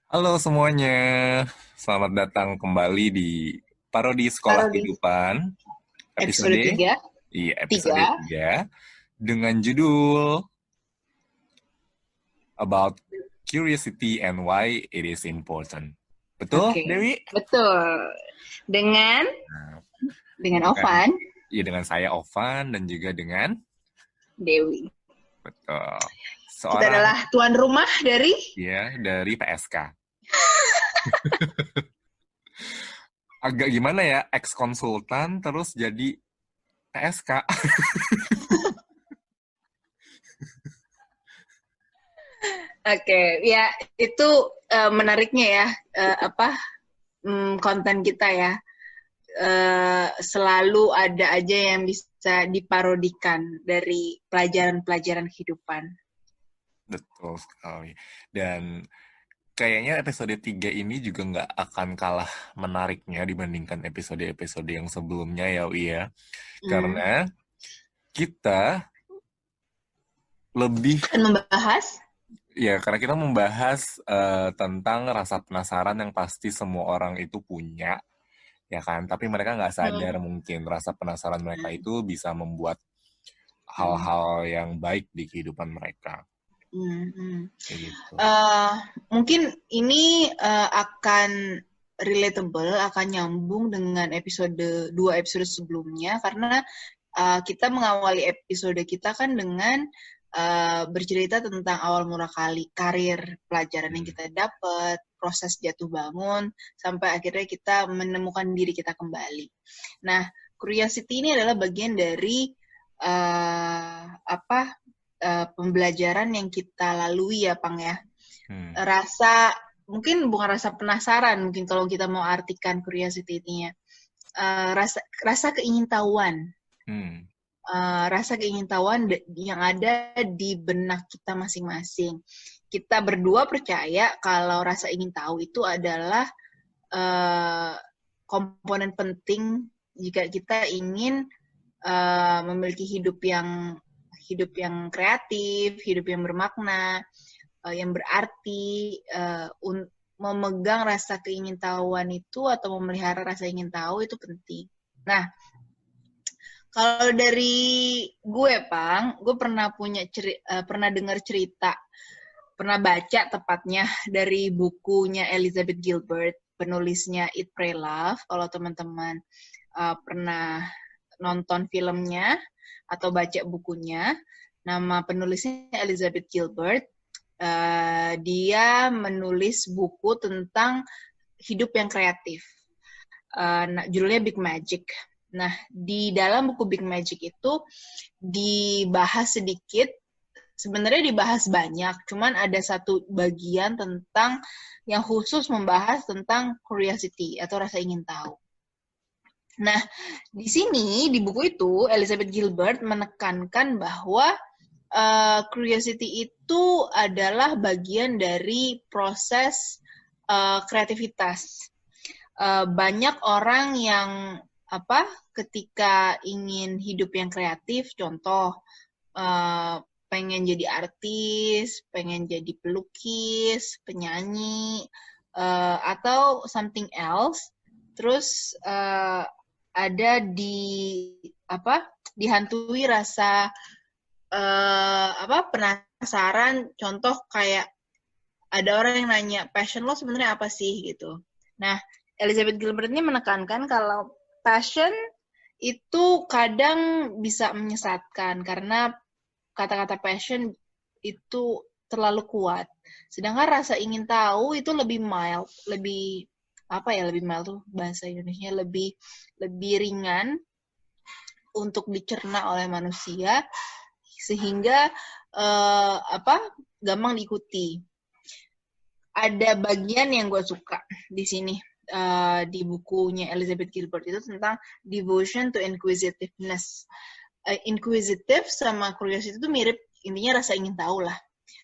Halo semuanya, selamat datang kembali di Parodi Sekolah Taruh di Kehidupan, episode episode, 3, iya episode 3. 3 dengan judul About Curiosity and Why It is Important. Betul, Oke, Dewi? betul. Dengan Nah, dengan dengan, Ovan, ya dengan saya Ovan dan juga dengan, Dewi. betul, Kita seorang adalah tuan rumah dari ya dari PSK. Agak gimana ya, ex-konsultan terus jadi PSK. Oke, ya itu menariknya ya apa konten kita ya. Selalu ada aja yang bisa diparodikan dari pelajaran-pelajaran kehidupan. Betul sekali. Dan kayaknya episode 3 ini juga nggak akan kalah menariknya dibandingkan episode-episode yang sebelumnya ya, Wi ya. Hmm. Karena kita lebih, Akan membahas. ya karena kita membahas tentang rasa penasaran yang pasti semua orang itu punya, ya kan? Tapi mereka nggak Hmm. sadar mungkin rasa penasaran mereka Hmm. itu bisa membuat Hmm. hal-hal yang baik di kehidupan mereka. Hmm. Hmm. Kayak gitu. Eh, Mungkin ini akan relatable, akan nyambung dengan dua episode sebelumnya karena kita mengawali episode kita kan dengan bercerita tentang awal mula karir, pelajaran yang Hmm. kita dapat, proses jatuh bangun, sampai akhirnya kita menemukan diri kita kembali. Nah, curiosity ini adalah bagian dari apa pembelajaran yang kita lalui ya, Pang ya. Hmm. Rasa mungkin bukan rasa penasaran, mungkin kalau kita mau artikan curiosity ini ya. Rasa keingintahuan. Hmm. Rasa keingintahuan yang ada di benak kita masing-masing. Kita berdua percaya kalau rasa ingin tahu itu adalah komponen penting jika kita ingin memiliki hidup yang kreatif, hidup yang bermakna, yang berarti, memegang rasa keingintahuan itu atau memelihara rasa ingin tahu itu penting. Nah, kalau dari gue, Pang, gue pernah dengar cerita, pernah baca tepatnya dari bukunya Elizabeth Gilbert, penulisnya Eat, Pray, Love. Kalau teman-teman pernah nonton filmnya atau baca bukunya, nama penulisnya Elizabeth Gilbert. Dia menulis buku tentang hidup yang kreatif. Judulnya Big Magic. Nah, di dalam buku Big Magic itu dibahas sedikit, sebenarnya dibahas banyak, cuman ada satu bagian tentang yang khusus membahas tentang curiosity atau rasa ingin tahu. Nah, di sini di buku itu Elizabeth Gilbert menekankan bahwa curiosity itu adalah bagian dari proses kreativitas. Banyak orang yang ketika ingin hidup yang kreatif, contoh pengen jadi artis, pengen jadi pelukis, penyanyi, atau something else, terus ada dihantui rasa penasaran, contoh kayak ada orang yang nanya passion lo sebenarnya apa sih gitu. Nah, Elizabeth Gilbert ini menekankan kalau passion itu kadang bisa menyesatkan karena kata-kata passion itu terlalu kuat. Sedangkan rasa ingin tahu itu lebih mild, lebih mild tuh bahasa Indonesia, lebih ringan untuk dicerna oleh manusia sehingga gampang diikuti. Ada bagian yang gue suka di sini di bukunya Elizabeth Gilbert itu tentang devotion to inquisitiveness. Inquisitive sama curiosity itu mirip, intinya rasa ingin tahu lah.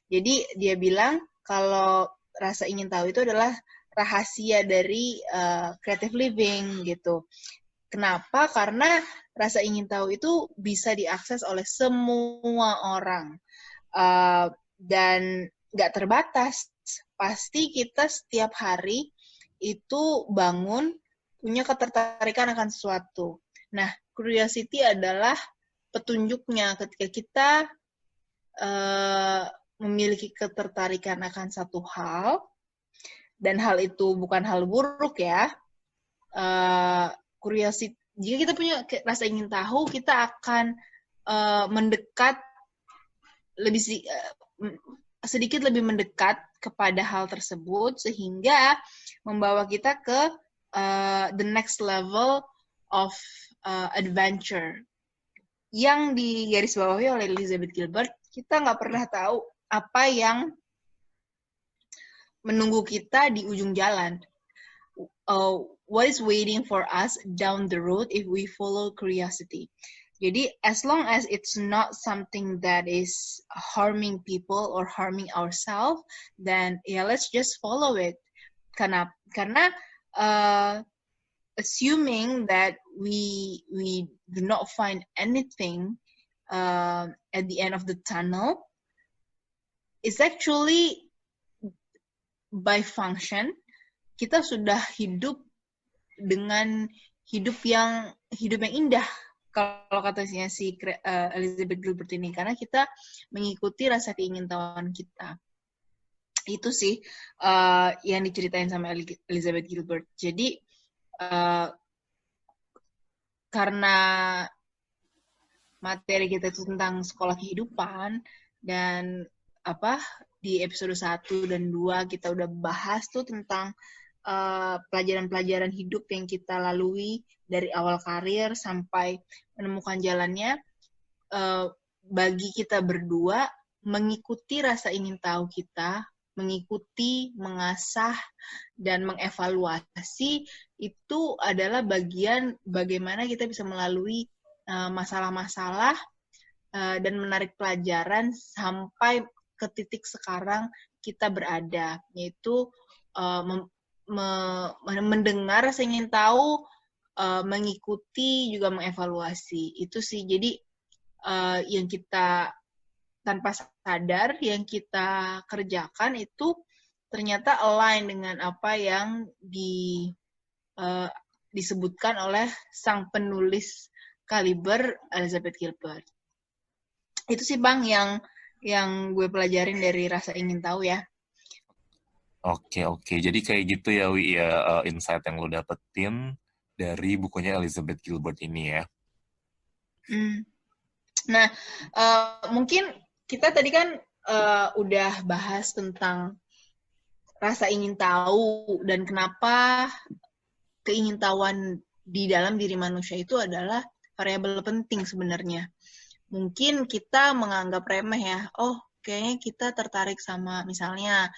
Jadi dia bilang kalau rasa ingin tahu itu adalah rahasia dari creative living gitu. Kenapa? Karena rasa ingin tahu itu bisa diakses oleh semua orang dan nggak terbatas. pasti kita setiap hari itu bangun punya ketertarikan akan sesuatu. Nah, curiosity adalah petunjuknya ketika kita memiliki ketertarikan akan satu hal, dan hal itu bukan hal buruk ya. Curiosity, jika kita punya rasa ingin tahu, kita akan mendekat lebih sedikit lebih mendekat kepada hal tersebut sehingga membawa kita ke the next level of adventure. Yang digarisbawahi oleh Elizabeth Gilbert, kita nggak pernah tahu apa yang menunggu kita di ujung jalan. What is waiting for us down the road if we follow curiosity. Jadi, as long as it's not something that is harming people or harming ourselves, then yeah, let's just follow it. Karena assuming that we do not find anything at the end of the tunnel is actually by function kita sudah hidup dengan hidup yang indah kalau katanya si Elizabeth Gilbert ini, karena kita mengikuti rasa keingintahuan kita. Itu sih yang diceritain sama Elizabeth Gilbert. Jadi karena materi kita itu tentang sekolah kehidupan, dan di episode 1 dan 2 kita udah bahas tuh tentang pelajaran-pelajaran hidup yang kita lalui dari awal karir sampai menemukan jalannya. Bagi kita berdua, mengikuti rasa ingin tahu kita, mengikuti, mengasah, dan mengevaluasi itu adalah bagian bagaimana kita bisa melalui masalah-masalah dan menarik pelajaran sampai ke titik sekarang kita berada, yaitu mendengar rasa ingin tahu, mengikuti, juga mengevaluasi. Itu sih, jadi yang kita tanpa sadar, yang kita kerjakan itu ternyata align dengan apa yang disebutkan oleh sang penulis kaliber Elizabeth Gilbert. Itu sih Bang yang gue pelajarin dari rasa ingin tahu ya. Oke. Jadi kayak gitu ya, Wi, ya, insight yang lo dapetin dari bukunya Elizabeth Gilbert ini ya. Nah, mungkin kita tadi kan udah bahas tentang rasa ingin tahu dan kenapa keingintahuan di dalam diri manusia itu adalah variabel penting sebenarnya. Mungkin kita menganggap remeh ya, kayaknya kita tertarik sama, misalnya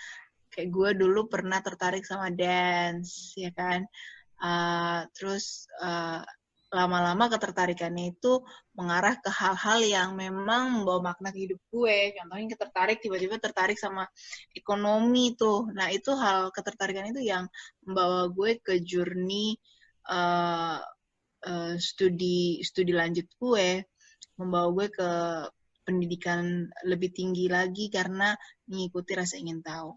kayak gue dulu pernah tertarik sama dance, ya kan? Terus lama-lama ketertarikannya itu mengarah ke hal-hal yang memang membawa makna ke hidup gue. Contohnya tiba-tiba tertarik sama ekonomi tuh. Nah, itu hal ketertarikan itu yang membawa gue ke journey studi lanjut gue, membawa gue ke pendidikan lebih tinggi lagi karena mengikuti rasa ingin tahu.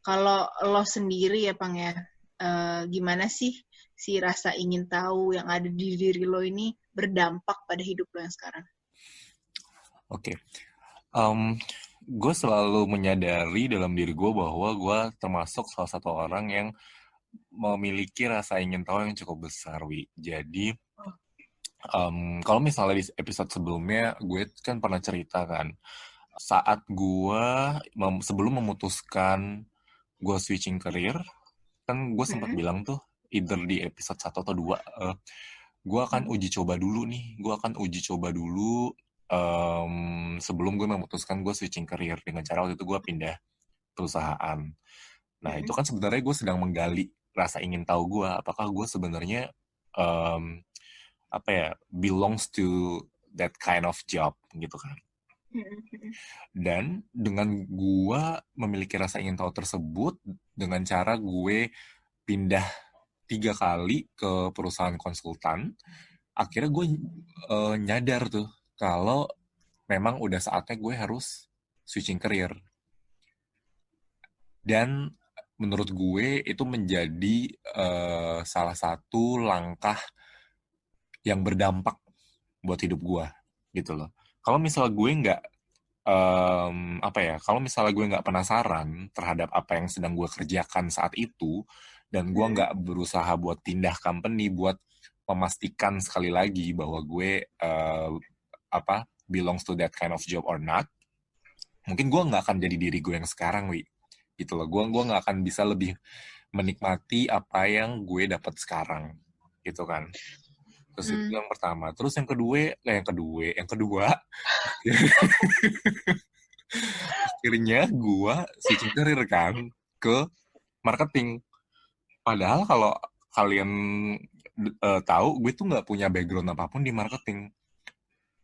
Kalau lo sendiri ya, Pang ya, gimana sih si rasa ingin tahu yang ada di diri lo ini berdampak pada hidup lo yang sekarang? Oke. Gue selalu menyadari dalam diri gue bahwa gue termasuk salah satu orang yang memiliki rasa ingin tahu yang cukup besar, Wi. Jadi, kalau misalnya di episode sebelumnya, gue kan pernah cerita kan, saat gue sebelum memutuskan gue switching career, kan gue sempat bilang tuh, either di episode 1 atau 2, gue akan uji coba dulu nih. Sebelum gue memutuskan gue switching career, dengan cara waktu itu gue pindah perusahaan. Nah, itu kan sebenarnya gue sedang menggali rasa ingin tahu gue, apakah gue sebenarnya belongs to that kind of job gitu kan. Dan dengan gue memiliki rasa ingin tahu tersebut, dengan cara gue pindah 3 kali ke perusahaan konsultan, akhirnya gue nyadar tuh kalau memang udah saatnya gue harus switching career. Dan menurut gue itu menjadi salah satu langkah yang berdampak buat hidup gue gitu loh. Kalau misalnya gue nggak apa ya, kalau misalnya gue nggak penasaran terhadap apa yang sedang gue kerjakan saat itu, dan gue Hmm. nggak berusaha buat pindah company buat memastikan sekali lagi bahwa gue apa belongs to that kind of job or not, mungkin gue nggak akan jadi diri gue yang sekarang, wi, gitu loh. Gue nggak akan bisa lebih menikmati apa yang gue dapat sekarang, gitu kan. Terus itu Hmm. yang pertama. Terus yang kedua, akhirnya gue switching career kan ke marketing. Padahal kalau kalian tahu, gue tuh nggak punya background apapun di marketing.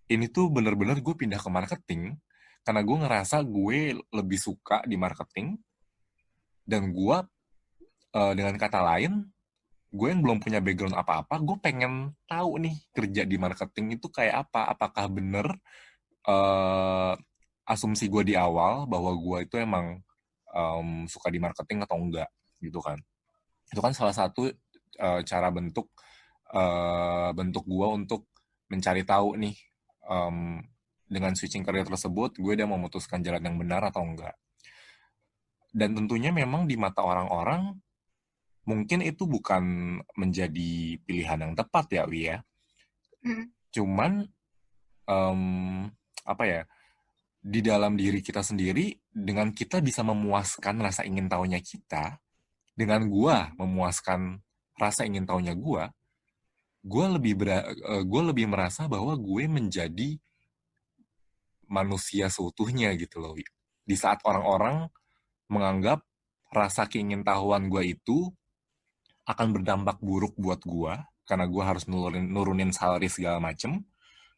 Ini tuh bener-bener gue pindah ke marketing karena gue ngerasa gue lebih suka di marketing, dan gue dengan kata lain, gue yang belum punya background apa-apa, gue pengen tahu nih kerja di marketing itu kayak apa. Apakah bener eh, asumsi gue di awal bahwa gue itu emang suka di marketing atau enggak, gitu kan. Itu kan salah satu cara bentuk gue untuk mencari tahu nih, em, dengan switching career tersebut gue udah memutuskan jalan yang benar atau enggak. Dan tentunya memang di mata orang-orang mungkin itu bukan menjadi pilihan yang tepat ya, Wi ya. Hmm. Cuman em, apa ya, di dalam diri kita sendiri, dengan kita bisa memuaskan rasa ingin tahunya kita, dengan gua memuaskan rasa ingin tahunya gue lebih merasa bahwa gue menjadi manusia seutuhnya gitu loh, Wi. Di saat orang-orang menganggap rasa keingintahuan gue itu akan berdampak buruk buat gue karena gue harus nurunin salary segala macem,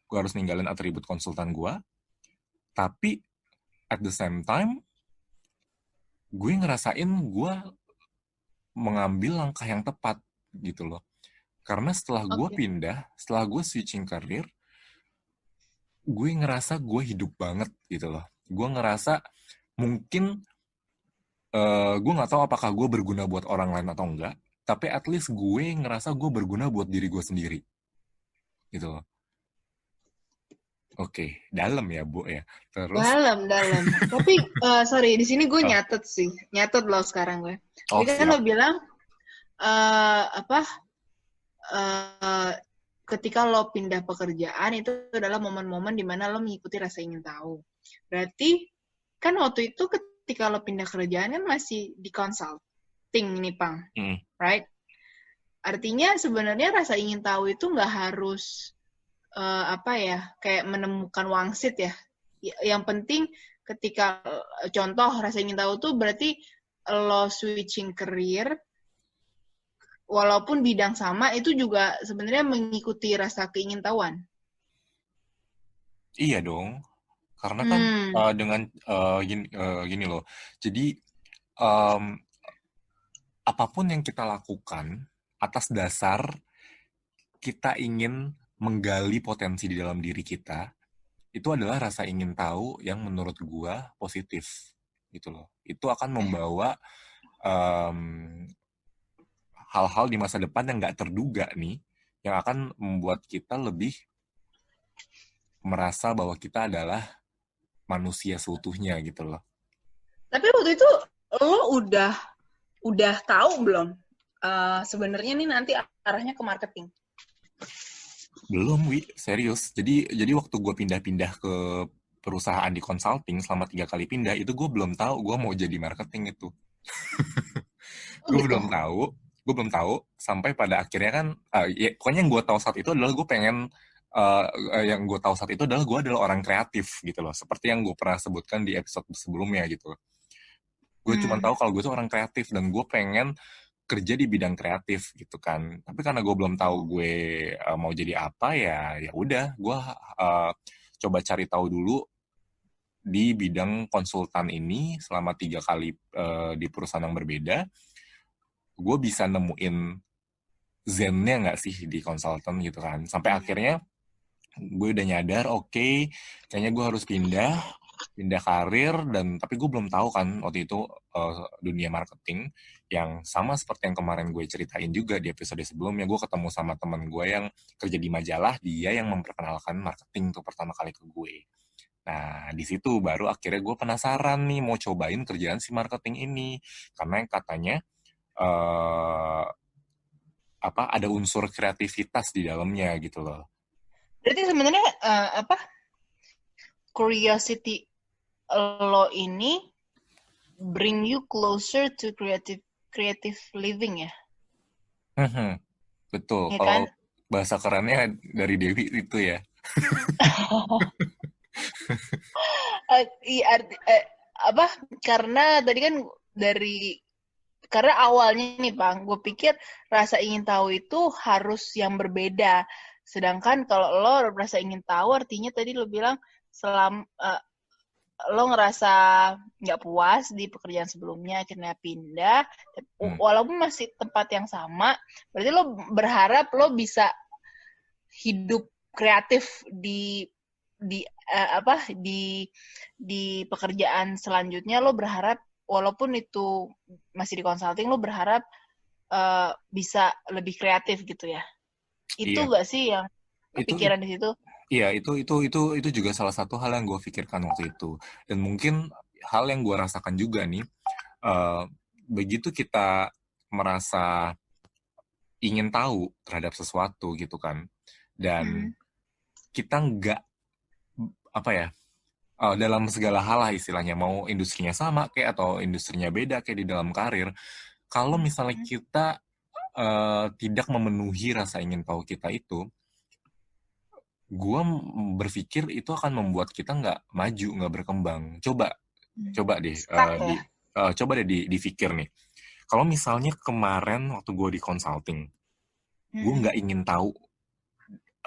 gue harus ninggalin atribut konsultan gue, tapi at the same time gue ngerasain gue mengambil langkah yang tepat gitu loh. Karena Oke. setelah gue switching karir, gue ngerasa gue hidup banget gitu loh. Gue ngerasa mungkin gue nggak tahu apakah gue berguna buat orang lain atau enggak, tapi at least gue ngerasa gue berguna buat diri gue sendiri gitu loh. Oke, dalam ya, Bu ya. Terus, Dalam, dalam. Tapi, sorry, di sini gue oh, nyatet sih. Nyatet loh sekarang gue. Jadi oh kan lo siap. bilang, apa, eh, ketika lo pindah pekerjaan itu adalah momen-momen di mana lo mengikuti rasa ingin tahu. Berarti, kan waktu itu ketika lo pindah kerjaan kan masih di consulting nih, Pang. Mm. Right? Artinya sebenarnya rasa ingin tahu itu nggak harus apa ya, kayak menemukan wangsit ya. Yang penting ketika contoh rasa ingin tahu tuh berarti lo switching career walaupun bidang sama itu juga sebenarnya mengikuti rasa keingintahuan. Iya dong, karena kan Hmm, dengan gini loh. Jadi em, apapun yang kita lakukan atas dasar kita ingin menggali potensi di dalam diri kita, itu adalah rasa ingin tahu yang menurut gua positif gitu loh. Itu akan eh, membawa em, hal-hal di masa depan yang nggak terduga nih, yang akan membuat kita lebih merasa bahwa kita adalah manusia seutuhnya gitu loh. tapi waktu itu lo udah tahu belum sebenarnya nih nanti arahnya ke marketing? Belum, Wi, serius. Jadi waktu gue pindah-pindah ke perusahaan di consulting, selama 3 kali pindah, itu gue belum tahu gue mau jadi marketing itu. Oh gue gitu. belum tahu gue belum tahu sampai pada akhirnya kan, ya, pokoknya yang gue tahu saat itu adalah gue pengen, yang gue tahu saat itu adalah gue adalah orang kreatif gitu loh, seperti yang gue pernah sebutkan di episode sebelumnya gitu. Gue cuma Hmm. tahu kalau gue tuh orang kreatif dan gue pengen kerja di bidang kreatif gitu kan, tapi karena gue belum tahu gue mau jadi apa, ya ya udah gue uh, coba cari tahu dulu di bidang konsultan ini selama 3 kali di perusahaan yang berbeda. Gue bisa nemuin zennya nggak sih di konsultan gitu kan, sampai Hmm. akhirnya gue udah nyadar, oke, kayaknya gue harus pindah. pindah karir, dan tapi gue belum tahu kan waktu itu dunia marketing, yang sama seperti yang kemarin gue ceritain juga di episode sebelumnya. Gue ketemu sama teman gue yang kerja di majalah, dia yang memperkenalkan marketing untuk pertama kali ke gue. Nah, di situ baru akhirnya gue penasaran nih mau cobain kerjaan si marketing ini, karena yang katanya eh apa, ada unsur kreativitas di dalamnya gitu loh. Berarti sebenarnya apa, curiosity lo ini bring you closer to creative living ya, Betul. ya Kalau kan? bahasa kerennya dari Dewi itu ya. Iya, apa? Karena tadi kan dari karena awalnya nih Bang, gue pikir rasa ingin tahu itu harus yang berbeda. Sedangkan kalau lo rasa ingin tahu artinya tadi lo bilang lo ngerasa nggak puas di pekerjaan sebelumnya, akhirnya pindah, Hmm. walaupun masih tempat yang sama, berarti lo berharap lo bisa hidup kreatif apa di pekerjaan selanjutnya. Lo berharap walaupun itu masih di consulting, lo berharap bisa lebih kreatif gitu ya. Itu Iya, gak sih yang itu kepikiran di situ? iya itu juga salah satu hal yang gue pikirkan waktu itu. Dan mungkin hal yang gue rasakan juga nih, eh, begitu kita merasa ingin tahu terhadap sesuatu gitu kan, dan Hmm. kita nggak, apa ya, dalam segala hal lah istilahnya, mau industrinya sama kayak atau industrinya beda kayak di dalam karir, kalau misalnya Hmm. kita tidak memenuhi rasa ingin tahu kita itu, gue berpikir itu akan membuat kita nggak maju, nggak berkembang. Coba, Hmm. coba deh, Stuck ya. coba deh dipikir nih. Kalau misalnya kemarin waktu gue di consulting, gue Hmm. nggak ingin tahu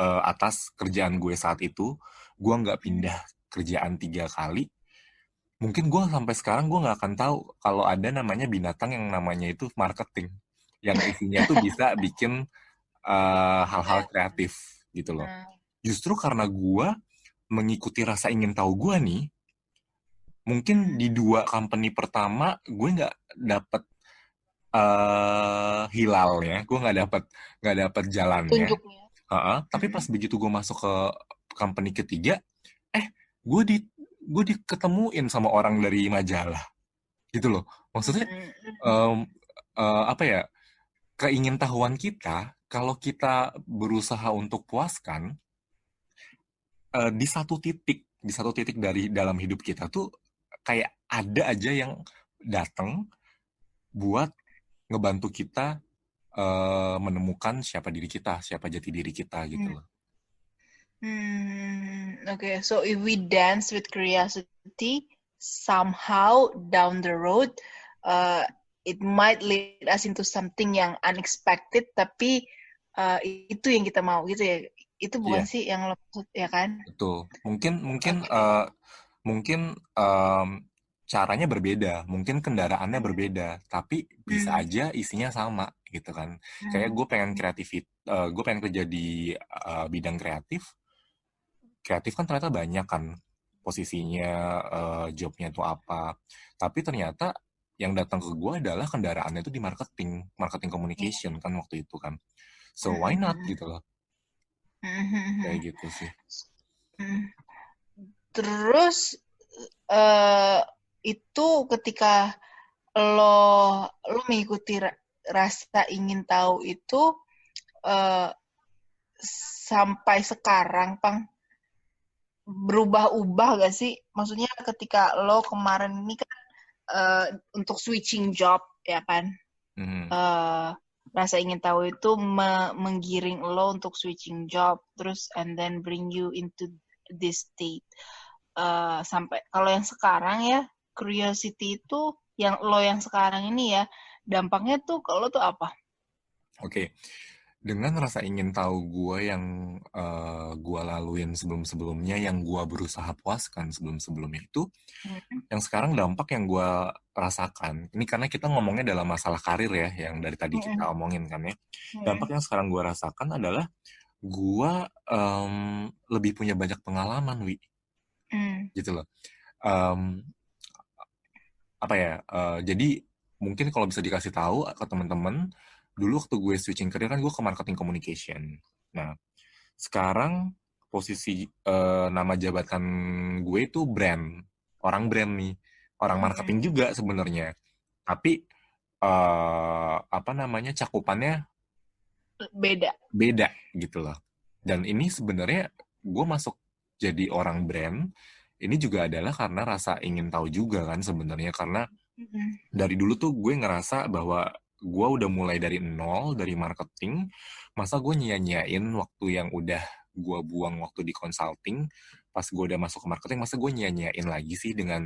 atas kerjaan gue saat itu, gue nggak Hmm. pindah kerjaan 3 kali, mungkin gue sampai sekarang gue nggak akan tahu kalau ada namanya binatang yang namanya itu marketing, yang isinya tuh bisa bikin hal-hal kreatif gitu loh. Hmm. Justru karena gue mengikuti rasa ingin tahu gue nih, mungkin Hmm. di 2 company pertama gue nggak dapet hilalnya, gue nggak dapet jalannya. Tunjuknya. Tapi pas Hmm. begitu gue masuk ke company ketiga, eh gue di gue diketemuin sama orang dari majalah gitu loh. Maksudnya Hmm. em, apa ya, keingintahuan kita, kalau kita berusaha untuk puaskan, di satu titik dari dalam hidup kita tuh kayak ada aja yang datang buat ngebantu kita menemukan siapa diri kita, siapa jati diri kita gitu Hmm. loh. Okay, so if we dance with curiosity, somehow down the road, uh, it might lead us into something yang unexpected, tapi itu yang kita mau gitu ya. Itu bukan Iya, sih yang lo maksud, ya kan? betul. Mungkin mungkin Okay. mungkin caranya berbeda, mungkin kendaraannya Hmm. berbeda, tapi bisa Hmm. aja isinya sama gitu kan. Kayak Hmm. gue pengen kerja di bidang kreatif. Kreatif kan ternyata banyak kan posisinya, jobnya itu apa. Tapi ternyata yang datang ke gue adalah kendaraannya itu di marketing, marketing Yeah. communication kan waktu itu kan. So why not Hmm. gitu loh, kayak Hmm. gitu sih. Hmm. Terus eh itu ketika lo mengikuti rasa ingin tahu itu eh, sampai sekarang, Pang, berubah-ubah gak sih? Maksudnya ketika lo kemarin ini kan untuk switching job ya kan, Mhm. eh, rasa ingin tahu itu menggiring lo untuk switching job, terus and then bring you into this state. Sampai kalau yang sekarang ya, curiosity itu yang sekarang ini ya, dampaknya tuh kalau tuh apa? Oke, dengan rasa ingin tahu gue yang gue laluin sebelum-sebelumnya, yang gue berusaha puaskan sebelum-sebelumnya itu, Hmm. yang sekarang dampak yang gue rasakan, ini karena kita ngomongnya dalam masalah karir ya, yang dari tadi kita Hmm. omongin kan ya. Hmm. Dampak yang sekarang gue rasakan adalah gue lebih punya banyak pengalaman, Wi, Hmm. gitu loh. Em, apa ya? Jadi mungkin kalau bisa dikasih tahu ke teman-teman, dulu waktu gue switching career kan gue ke marketing communication. Nah, sekarang posisi nama jabatan gue itu brand, orang brand nih, orang Mm-mm. marketing juga sebenarnya. Tapi apa namanya cakupannya Beda. beda gitu loh. Dan ini sebenarnya gue masuk jadi orang brand ini juga adalah karena rasa ingin tahu juga kan sebenarnya karena Mm-mm. dari dulu tuh gue ngerasa bahwa gue udah mulai dari nol dari marketing masa gue nyia-nyiain waktu yang udah gue buang waktu di consulting pas gue udah masuk ke marketing masa gue nyia-nyiain lagi sih dengan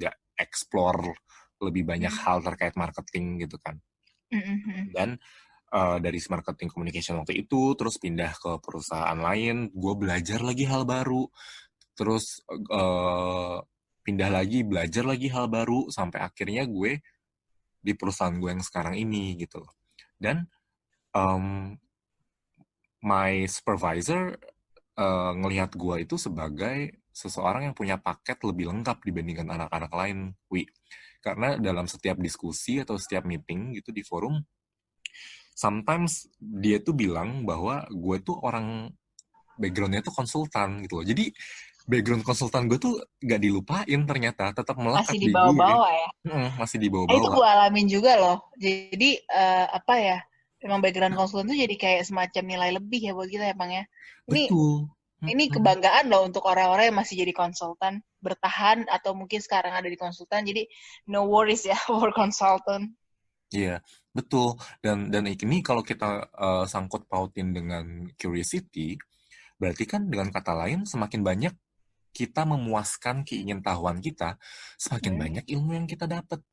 nggak explore lebih banyak hal terkait marketing gitu kan Mm-mm. dan dari marketing communication waktu itu terus pindah ke perusahaan lain gue belajar lagi hal baru terus pindah lagi belajar lagi hal baru sampai akhirnya gue di perusahaan gue yang sekarang ini gitu loh dan um, my supervisor ngelihat gue itu sebagai seseorang yang punya paket lebih lengkap dibandingkan anak-anak lain Wi karena dalam setiap diskusi atau setiap meeting gitu di forum sometimes dia tuh bilang bahwa gue tuh orang backgroundnya tuh konsultan gitu loh. Jadi background konsultan gue tuh gak dilupain ternyata, tetap melekat Masih di di gue. bawah-bawah ya. Masih di Itu bawah-bawah. gue alamin juga loh. Jadi apa ya? Memang background konsultan tuh jadi kayak semacam nilai lebih ya buat kita ya Bang ya. Ini Betul. ini kebanggaan loh untuk orang-orang yang masih jadi konsultan, bertahan atau mungkin sekarang ada di konsultan. Jadi no worries ya for konsultan. Iya, betul. Dan ini kalau kita sangkut pautin dengan curiosity, berarti kan dengan kata lain semakin banyak kita memuaskan keingintahuan kita, semakin Hmm. banyak ilmu yang kita dapat. Hmm.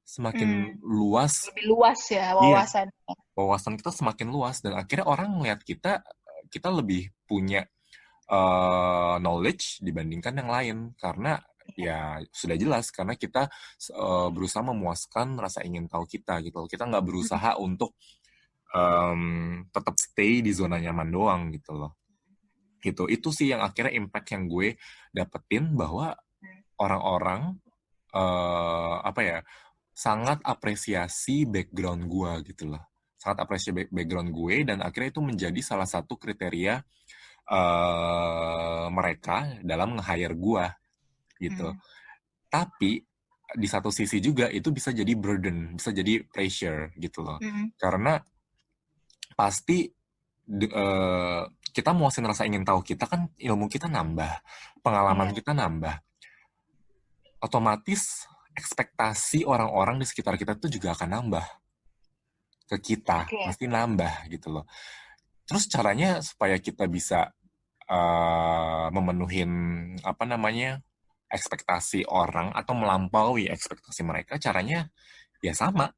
Semakin luas, Lebih luas ya iya, wawasan. wawasan kita semakin luas dan akhirnya orang melihat kita kita lebih punya knowledge dibandingkan yang lain karena ya sudah jelas karena kita berusaha memuaskan rasa ingin tahu kita gitu loh. Kita nggak berusaha untuk tetap stay di zona nyaman doang gitu loh gitu itu sih yang akhirnya impact yang gue dapetin bahwa orang-orang apa ya sangat apresiasi background gue gitu loh sangat apresiasi background gue dan akhirnya itu menjadi salah satu kriteria mereka dalam nge-hire gua gitu. Hmm. Tapi di satu sisi juga itu bisa jadi burden, bisa jadi pressure gitu loh. Hmm. Karena pasti kita muasin rasa ingin tahu kita kan ilmu kita nambah, pengalaman Iya. kita nambah. Otomatis ekspektasi orang-orang di sekitar kita tuh juga akan nambah ke kita, Oke. pasti nambah gitu loh. Terus caranya supaya kita bisa memenuhin apa namanya ekspektasi orang atau melampaui ekspektasi mereka caranya ya sama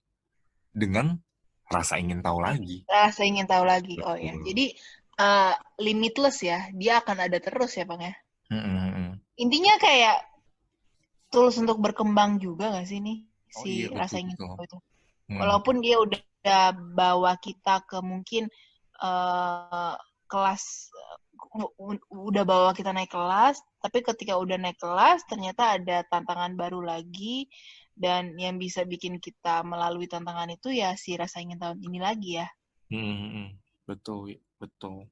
dengan rasa ingin tahu lagi Rasa ingin tahu lagi. Oh ya. betul. Jadi limitless ya. Dia akan ada terus ya Bang ya. Mm-mm. Intinya kayak tools untuk berkembang juga gak sih nih Oh si iya rasa betul ingin betul. tahu itu? Mm. Walaupun dia udah bawa kita ke mungkin eh, kelas udah bawa kita naik kelas, tapi ketika udah naik kelas ternyata ada tantangan baru lagi dan yang bisa bikin kita melalui tantangan itu ya si rasa ingin tahu ini lagi ya. Mm-mm. Betul betul.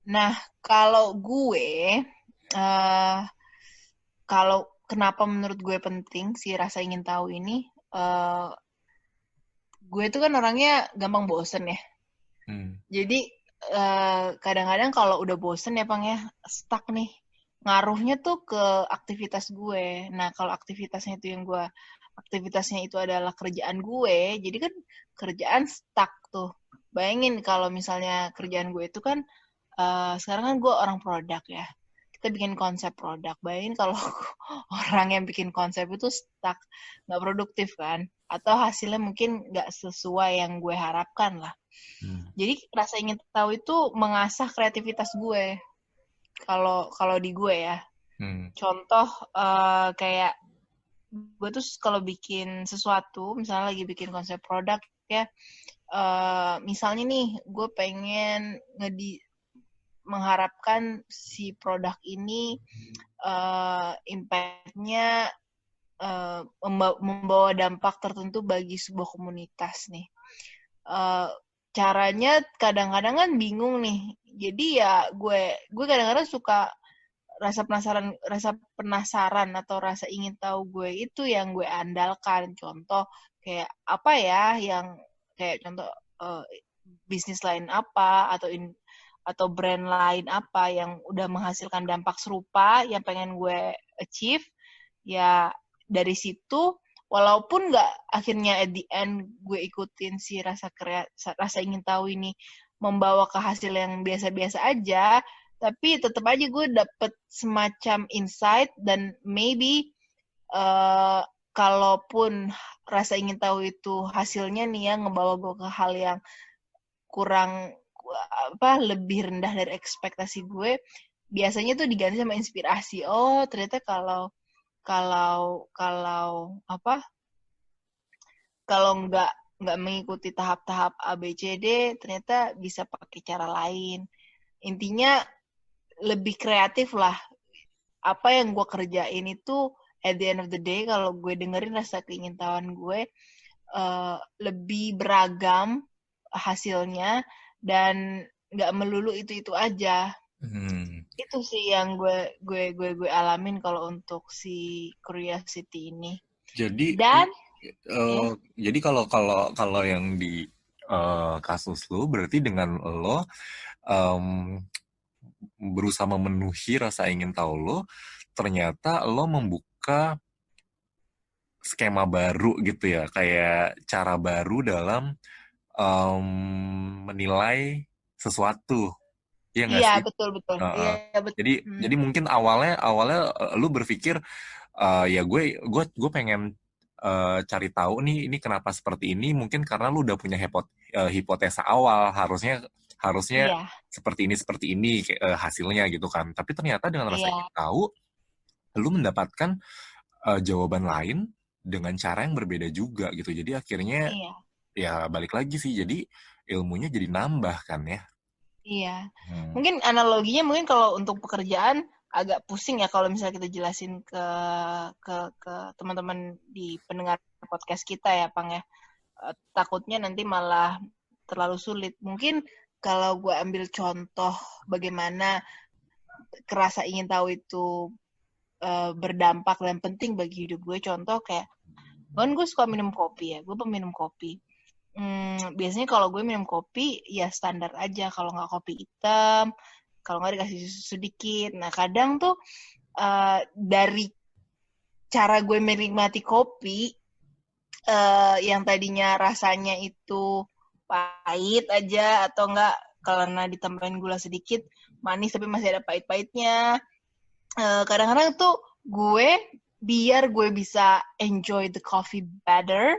Nah, kalau gue eh kalau kenapa menurut gue penting si rasa ingin tahu ini eh gue tuh kan orangnya gampang bosen ya. Mm. Jadi kadang-kadang kalau udah bosen ya Bang ya, stuck nih. Ngaruhnya tuh ke aktivitas gue. Nah, kalau aktivitasnya itu adalah kerjaan gue, jadi kan kerjaan stuck tuh. Bayangin kalau misalnya kerjaan gue itu kan, sekarang kan gue orang produk ya. Kita bikin konsep produk. Bayangin kalau orang yang bikin konsep itu stuck, nggak produktif kan? Atau hasilnya mungkin nggak sesuai yang gue harapkan lah. Mm. Jadi rasa ingin tahu itu mengasah kreativitas gue. Kalau kalau di gue ya. Mm. Contoh kayak gue tuh kalau bikin sesuatu, misalnya lagi bikin konsep produk ya, misalnya nih gue pengen mengharapkan si produk ini impact-nya membawa dampak tertentu bagi sebuah komunitas nih. Caranya kadang-kadang kan bingung nih. Jadi ya gue kadang-kadang suka rasa penasaran atau rasa ingin tahu gue itu yang gue andalkan. Contoh kayak apa ya yang kayak contoh bisnis lain apa atau brand lain apa yang udah menghasilkan dampak serupa yang pengen gue achieve. Ya dari situ walaupun nggak akhirnya at the end gue ikutin si rasa ingin tahu ini membawa ke hasil yang biasa-biasa aja, tapi tetap aja gue dapet semacam insight dan maybe kalaupun rasa ingin tahu itu hasilnya nih ya ngebawa gue ke hal yang kurang lebih rendah dari ekspektasi gue, biasanya tuh diganti sama inspirasi. Oh ternyata kalau nggak mengikuti tahap-tahap A B C D ternyata bisa pakai cara lain. Intinya lebih kreatif lah. Apa yang gue kerjain itu at the end of the day kalau gue dengerin rasa keingintahuan gue lebih beragam hasilnya dan nggak melulu itu aja. Itu sih yang gue alamin kalau untuk si Curiosity ini. Jadi Dan jadi kalau yang di kasus lu berarti dengan lo berusaha memenuhi rasa ingin tahu lo, ternyata lo membuka skema baru gitu ya, kayak cara baru dalam menilai sesuatu. Iya nggak iya sih? betul. Uh-uh. Iya betul. Jadi mungkin awalnya lu berpikir ya gue pengen cari tahu nih ini kenapa seperti ini, mungkin karena lu udah punya hipotesa awal harusnya Iya, seperti ini hasilnya gitu kan. Tapi ternyata dengan rasa ingin iya, tahu lu mendapatkan jawaban lain dengan cara yang berbeda juga gitu. Jadi akhirnya iya, ya balik lagi sih, jadi ilmunya jadi nambah kan ya. iya. Hmm. Mungkin analoginya mungkin kalau untuk pekerjaan agak pusing ya kalau misalnya kita jelasin ke teman-teman di pendengar podcast kita ya, Pang ya. Takutnya nanti malah terlalu sulit. Mungkin kalau gue ambil contoh bagaimana kerasa ingin tahu itu berdampak dan penting bagi hidup gue. Contoh kayak, kan gue suka minum kopi ya, gue peminum kopi. Biasanya kalau gue minum kopi, ya standar aja. Kalau nggak kopi hitam, kalau nggak dikasih susu sedikit. Nah, kadang tuh dari cara gue menikmati kopi, yang tadinya rasanya itu pahit aja, atau nggak karena ditambahin gula sedikit, manis tapi masih ada pahit-pahitnya. Kadang-kadang tuh biar gue bisa enjoy the coffee better,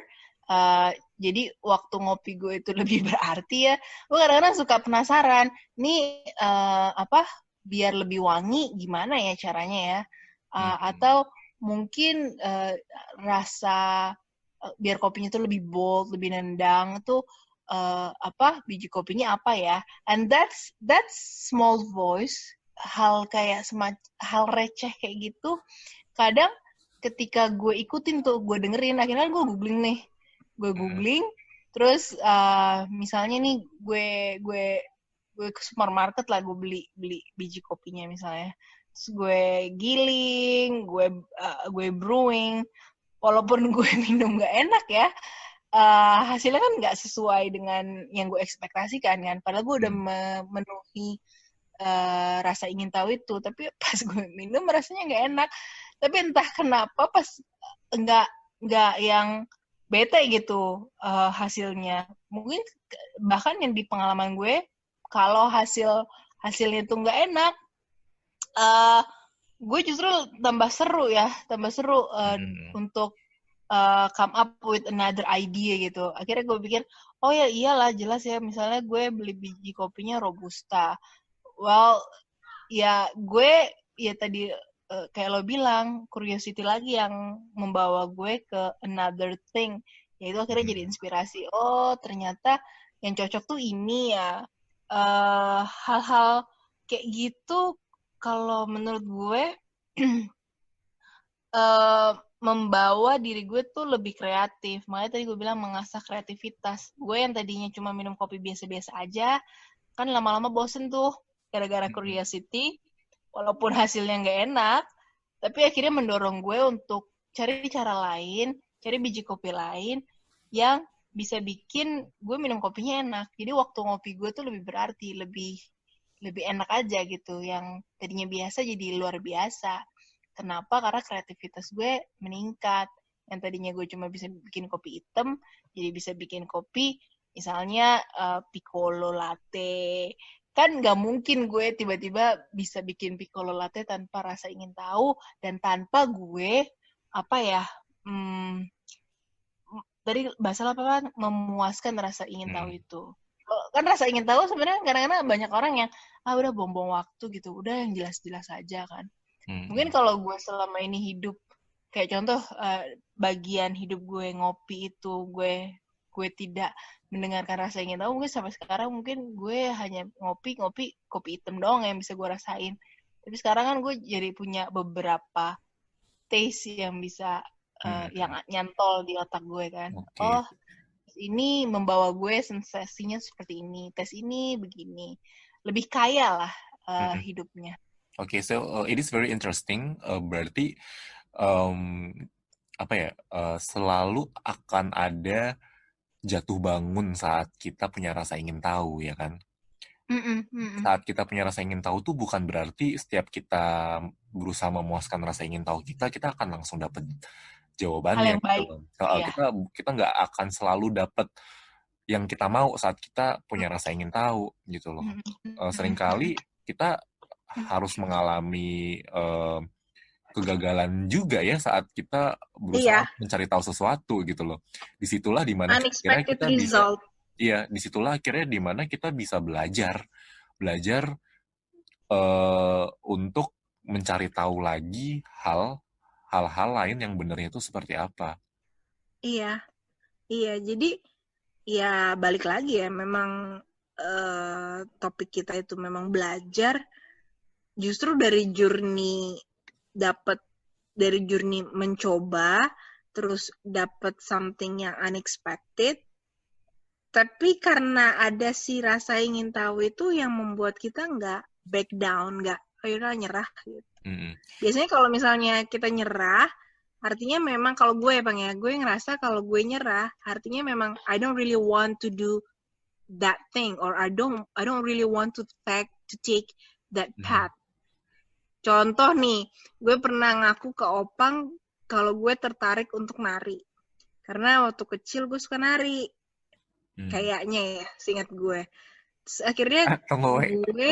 jadi waktu ngopi gue itu lebih berarti ya, gue kadang-kadang suka penasaran nih biar lebih wangi gimana ya caranya ya, atau mungkin rasa biar kopinya tuh lebih bold, lebih nendang tuh biji kopinya apa ya, and that's small voice, hal receh kayak gitu. Kadang ketika gue ikutin tuh, gue dengerin, akhirnya gue googling, terus misalnya nih gue ke supermarket lah, gue beli biji kopinya misalnya, terus gue giling, gue brewing, walaupun gue minum gak enak ya, hasilnya kan nggak sesuai dengan yang gue ekspektasikan kan, padahal gue udah memenuhi rasa ingin tahu itu, tapi pas gue minum rasanya nggak enak. Tapi entah kenapa pas nggak yang bete gitu hasilnya. Mungkin bahkan yang di pengalaman gue, kalau hasilnya itu nggak enak, gue justru tambah seru untuk come up with another idea gitu. Akhirnya gue pikir, oh ya iyalah jelas ya, misalnya gue beli biji kopinya Robusta. Well, ya gue ya tadi kayak lo bilang, curiosity lagi yang membawa gue ke another thing, yaitu akhirnya jadi inspirasi. Oh ternyata yang cocok tuh ini ya, hal-hal kayak gitu kalau menurut gue eh, membawa diri gue tuh lebih kreatif. Makanya tadi gue bilang mengasah kreativitas. Gue yang tadinya cuma minum kopi biasa-biasa aja, kan lama-lama bosen tuh gara-gara Mm-mm. curiosity, walaupun hasilnya nggak enak, tapi akhirnya mendorong gue untuk cari cara lain, cari biji kopi lain yang bisa bikin gue minum kopinya enak. Jadi waktu ngopi gue tuh lebih berarti, lebih lebih enak aja gitu. Yang tadinya biasa jadi luar biasa. Kenapa? Karena kreativitas gue meningkat. Yang tadinya gue cuma bisa bikin kopi hitam, jadi bisa bikin kopi misalnya piccolo latte. Kan nggak mungkin gue tiba-tiba bisa bikin piccolo latte tanpa rasa ingin tahu dan tanpa gue apa ya, hmm, dari bahasa apa kan, memuaskan rasa ingin tahu Mm. itu. Kan rasa ingin tahu sebenarnya kadang-kadang banyak orang yang udah buang-buang waktu gitu, udah yang jelas-jelas aja kan. Mungkin Mm-mm. kalau gue selama ini hidup kayak contoh bagian hidup gue ngopi itu gue tidak mendengarkan rasa ingin tahu, mungkin sampai sekarang mungkin gue hanya ngopi ngopi kopi hitam doang yang bisa gue rasain. Tapi sekarang kan gue jadi punya beberapa taste yang bisa yang Mm-mm. nyantol di otak gue kan. Oke. Oh, ini membawa gue sensasinya seperti ini, tes ini begini, lebih kaya lah Mm-mm. hidupnya. Oke, so it is very interesting. Berarti um, apa ya? Selalu akan ada jatuh bangun saat kita punya rasa ingin tahu, ya kan? Mm-mm, mm-mm. Saat kita punya rasa ingin tahu tuh bukan berarti setiap kita berusaha memuaskan rasa ingin tahu kita akan langsung dapat Hal jawabannya yang gitu baik, loh. iya. Kita kita nggak akan selalu dapat yang kita mau saat kita punya rasa ingin tahu gitu loh. Mm-mm, mm-mm. Seringkali kita harus mengalami kegagalan juga ya saat kita berusaha Iya, mencari tahu sesuatu gitu loh. Disitulah dimana kira unexpected kita bisa, result. iya, disitulah akhirnya dimana kita bisa belajar, belajar untuk mencari tahu lagi hal-hal lain yang benarnya itu seperti apa. Iya, iya. Jadi ya balik lagi ya, memang topik kita itu memang belajar. Justru dari journey mencoba, terus dapat something yang unexpected. Tapi karena ada si rasa ingin tahu itu yang membuat kita nggak back down, nggak akhirnya nyerah gitu. Mm-mm. Biasanya kalau misalnya kita nyerah, artinya memang kalau gue ya Bang ya, gue ngerasa kalau gue nyerah, artinya memang I don't really want to do that thing or I don't really want to take that Mm-mm. path. Contoh nih, gue pernah ngaku ke Opang kalau gue tertarik untuk nari. Karena waktu kecil gue suka nari, Mm. kayaknya ya, seingat gue. Terus akhirnya Tunggu, gue,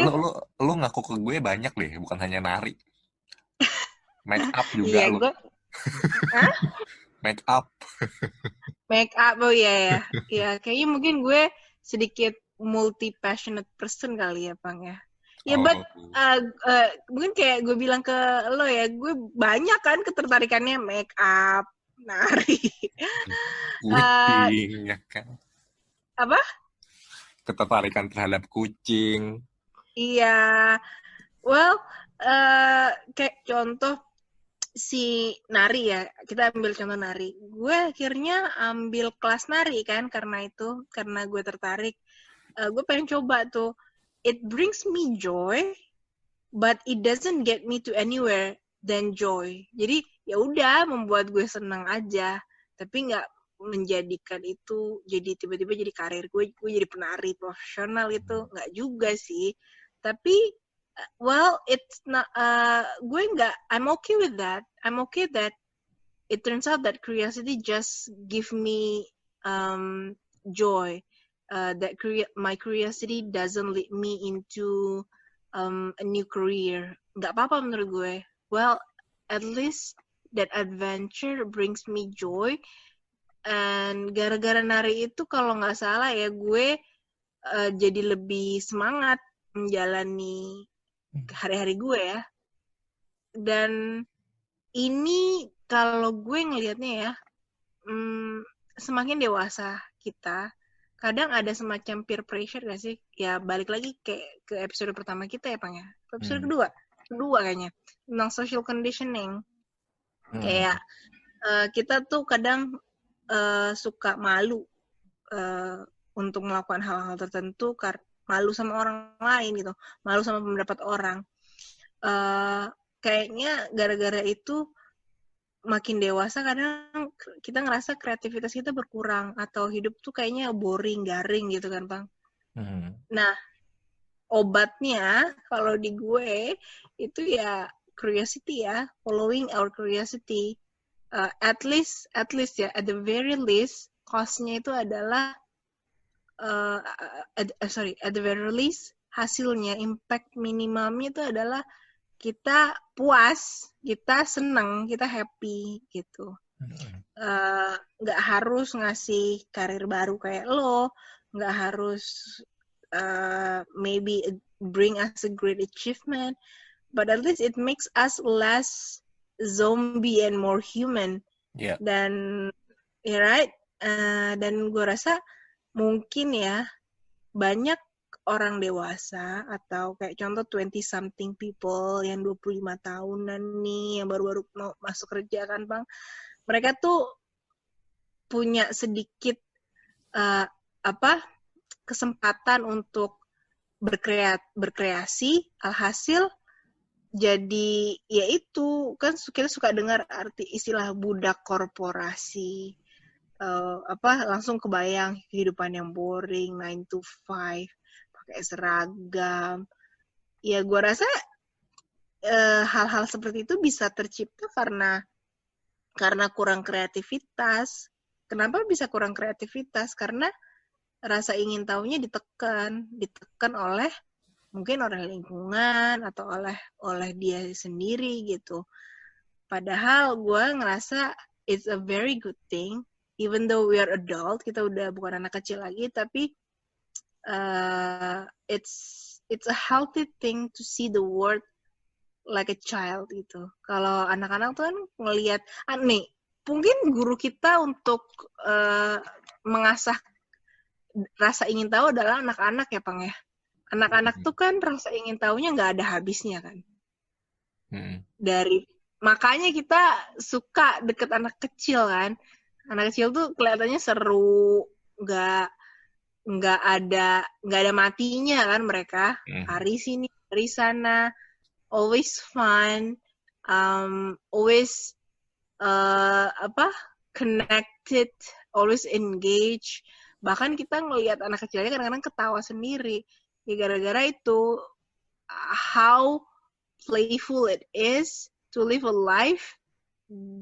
lu ngaku ke gue banyak deh, bukan hanya nari. Make up juga iya lu. gue, ah, Make up. make up, oh iya ya. Ya, kayaknya mungkin gue sedikit multi passionate person kali ya, Bang ya. Ya, but Oh, mungkin kayak gue bilang ke lo ya, gue banyak kan ketertarikannya make up, nari. uh, kucing ya kan. apa? Ketertarikan terhadap kucing. Iya, well, kayak contoh si nari ya, kita ambil contoh nari. Gue akhirnya ambil kelas nari kan karena gue tertarik. Gue pengen coba tuh. It brings me joy, but it doesn't get me to anywhere than joy. Jadi ya udah membuat gue senang aja, tapi nggak menjadikan itu jadi tiba-tiba jadi karir gue jadi penari profesional itu nggak juga sih. Tapi well it's not gue nggak I'm okay with that. I'm okay that it turns out that curiosity just give me joy. My curiosity doesn't lead me into a new career. Nggak apa-apa menurut gue. Well, at least that adventure brings me joy. And gara-gara nari itu kalau nggak salah ya gue jadi lebih semangat menjalani hari-hari gue ya. Dan ini kalau gue ngelihatnya ya, semakin dewasa kita, kadang ada semacam peer pressure gak sih? Ya balik lagi ke episode pertama kita ya, Pang ya. Episode kedua kayaknya, tentang social conditioning. Kayak kita tuh kadang suka malu untuk melakukan hal-hal tertentu, malu sama orang lain gitu, malu sama pendapat orang. Kayaknya gara-gara itu makin dewasa kadang kita ngerasa kreativitas kita berkurang atau hidup tuh kayaknya boring, garing gitu kan, Bang. Nah, obatnya kalau di gue itu ya curiosity ya, following our curiosity. At least ya, at the very least, cost-nya itu adalah at the very least hasilnya, impact minimumnya itu adalah kita puas, kita seneng, kita happy gitu. Nggak harus ngasih karir baru kayak lo, nggak harus maybe bring us a great achievement, but at least it makes us less zombie and more human. Yeah. Dan right, dan gue rasa mungkin ya banyak orang dewasa atau kayak contoh 20-something people yang 25 tahunan nih yang baru-baru mau masuk kerja kan, Bang. Mereka tuh punya sedikit kesempatan untuk berkreasi, alhasil jadi ya itu kan kita suka dengar arti istilah budak korporasi. Langsung kebayang kehidupan yang boring, 9 to 5, pakai seragam. Ya gue rasa hal-hal seperti itu bisa tercipta karena kurang kreativitas. Kenapa bisa kurang kreativitas? Karena rasa ingin tahunya ditekan oleh mungkin oleh lingkungan atau oleh dia sendiri gitu. Padahal gue ngerasa it's a very good thing, even though we are adult, kita udah bukan anak kecil lagi, tapi it's a healthy thing to see the world like a child gitu. Kalau anak-anak tuh kan ngelihat, nih, mungkin guru kita untuk mengasah rasa ingin tahu adalah anak-anak ya, Pang ya. Anak-anak tuh kan rasa ingin tahunya nggak ada habisnya kan. Makanya kita suka deket anak kecil kan. Anak kecil tuh kelihatannya seru, nggak ada matinya kan mereka. Hari sini, hari sana, always fun, always connected, always engaged. Bahkan kita ngelihat anak kecilnya kadang-kadang ketawa sendiri. Ya gara-gara itu, how playful it is to live a life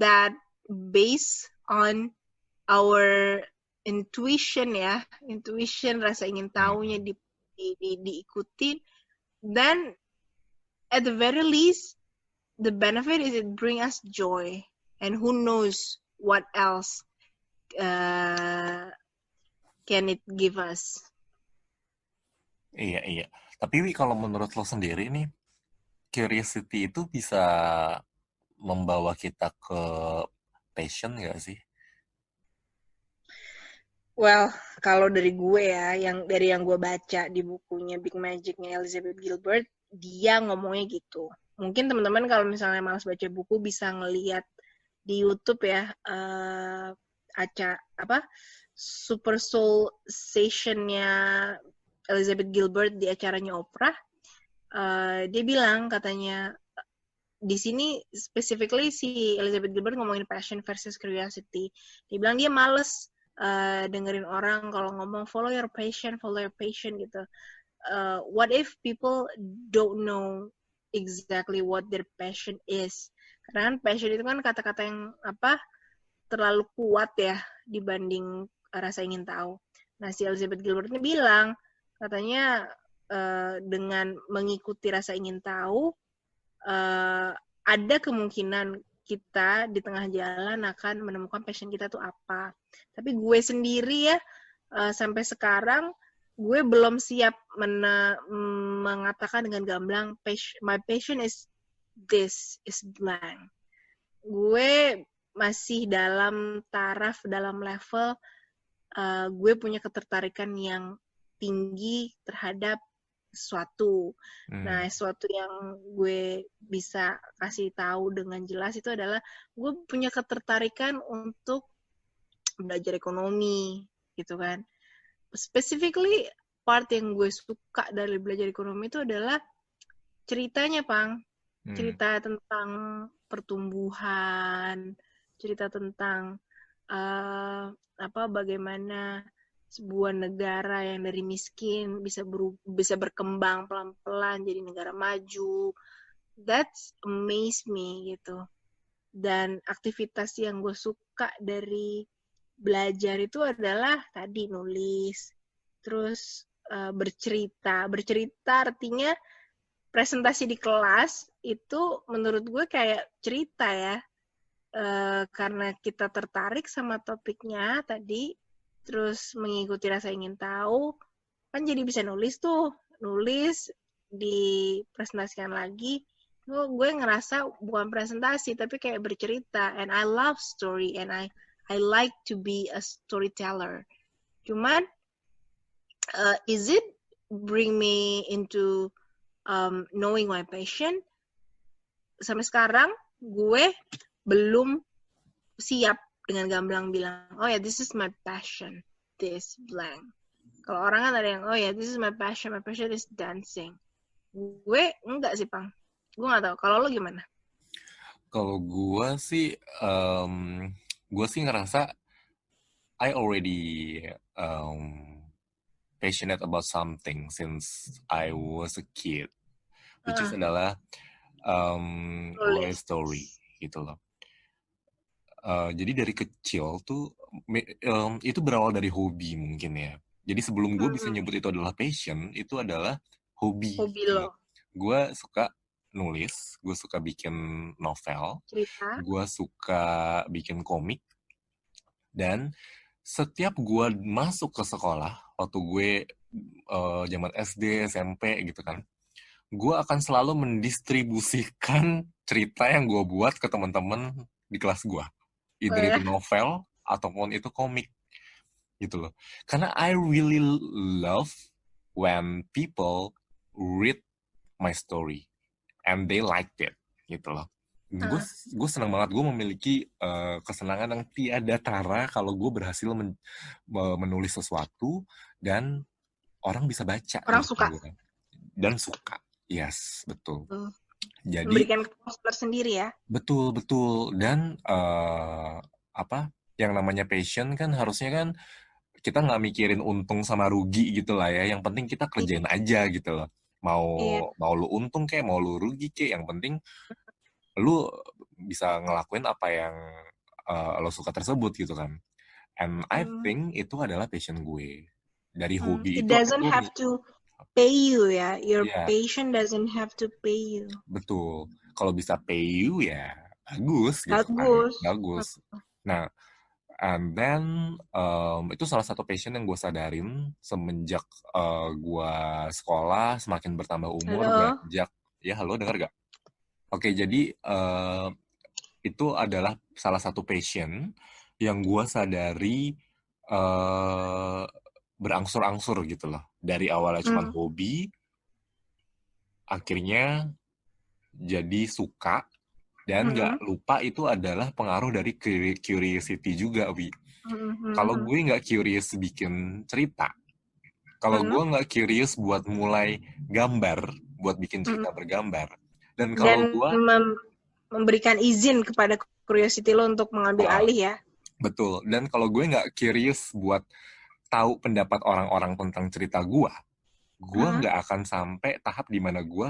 that based on our intuition ya, intuition, rasa ingin tahunya diikuti, dan at the very least the benefit is it bring us joy, and who knows what else can it give us. Iya. Tapi Wi, kalau menurut lo sendiri nih, curiosity itu bisa membawa kita ke passion nggak sih? Well, kalau dari gue ya, dari yang gue baca di bukunya Big Magic-nya Elizabeth Gilbert, dia ngomongnya gitu. Mungkin teman-teman kalau misalnya malas baca buku bisa ngeliat di YouTube ya, Super Soul Session-nya Elizabeth Gilbert di acaranya Oprah. Dia bilang katanya di sini specifically si Elizabeth Gilbert ngomongin passion versus curiosity. Dia bilang dia males dengerin orang kalau ngomong follow your passion gitu. What if people don't know exactly what their passion is? Karena kan passion itu kan kata-kata yang terlalu kuat ya dibanding rasa ingin tahu. Nah, si Elizabeth Gilbert ini bilang katanya dengan mengikuti rasa ingin tahu ada kemungkinan kita di tengah jalan akan menemukan passion kita tuh apa. Tapi gue sendiri ya, sampai sekarang, gue belum siap mengatakan dengan gamblang, my passion is this, is blank. Gue masih dalam level gue punya ketertarikan yang tinggi terhadap sesuatu. Nah, sesuatu yang gue bisa kasih tahu dengan jelas itu adalah gue punya ketertarikan untuk belajar ekonomi, gitu kan. Specifically, part yang gue suka dari belajar ekonomi itu adalah ceritanya, Pang. Cerita tentang pertumbuhan, cerita tentang bagaimana sebuah negara yang dari miskin bisa berkembang pelan-pelan jadi negara maju. That's amaze me gitu. Dan aktivitas yang gue suka dari belajar itu adalah tadi nulis, terus bercerita. Bercerita artinya presentasi di kelas itu menurut gue kayak cerita ya. Karena kita tertarik sama topiknya tadi, terus mengikuti rasa ingin tahu, kan jadi bisa nulis tuh. Nulis, dipresentasikan lagi. Gue ngerasa bukan presentasi, tapi kayak bercerita. And I love story, and I like to be a storyteller. Cuman, is it bring me into knowing my passion? Sampai sekarang, gue belum siap dengan gamblang bilang, oh ya, this is my passion, this blank. Kalau orang kan ada yang, oh ya, this is my passion is dancing. Gue enggak sih, Pang. Gue nggak tahu. Kalau lo gimana? Kalau gue sih ngerasa I already passionate about something since I was a kid, which is adalah write story gitu loh. Jadi dari kecil tuh itu berawal dari hobi mungkin ya. Jadi sebelum gue bisa nyebut itu adalah passion, itu adalah hobi. Hobi Gitu. lo. Gue suka nulis, gue suka bikin novel, cerita, gue suka bikin komik, dan setiap gue masuk ke sekolah waktu gue zaman SD, SMP gitu kan, gue akan selalu mendistribusikan cerita yang gue buat ke teman-teman di kelas gue. Either itu novel ataupun itu komik gitu loh. Karena I really love when people read my story and they liked it gitu loh. Gue senang banget, gue memiliki kesenangan yang tiada tara kalau gue berhasil menulis sesuatu dan orang bisa baca orang gitu suka dan suka. Yes, betul. Jadi memberikan kepuasan tersendiri ya. Betul dan yang namanya passion kan harusnya kan kita nggak mikirin untung sama rugi gitu lah ya. Yang penting kita kerjain aja gitu loh. Mau lu untung kayak mau lu rugi kayak, yang penting lu bisa ngelakuin apa yang lo suka tersebut gitu kan. And I think itu adalah passion gue. Dari hobi It itu doesn't have to pay you ya. Your passion doesn't have to pay you. Betul. Kalau bisa pay you ya bagus gitu kan. Bagus. Nah, and then itu salah satu passion yang gue sadarin semenjak gue sekolah, semakin bertambah umur, beranjak. Ya, halo, dengar gak? Oke, jadi itu adalah salah satu passion yang gue sadari berangsur-angsur gitu loh. Dari awalnya cuma hobi, akhirnya jadi suka, dan nggak lupa itu adalah pengaruh dari curiosity juga, Wi. Kalau gue nggak curious bikin cerita, kalau gue nggak curious buat mulai gambar, buat bikin cerita bergambar, dan kalau gue memberikan izin kepada curiosity lo untuk mengambil alih ya. Betul. Dan kalau gue nggak curious buat tahu pendapat orang-orang tentang cerita gue nggak akan sampai tahap di mana gue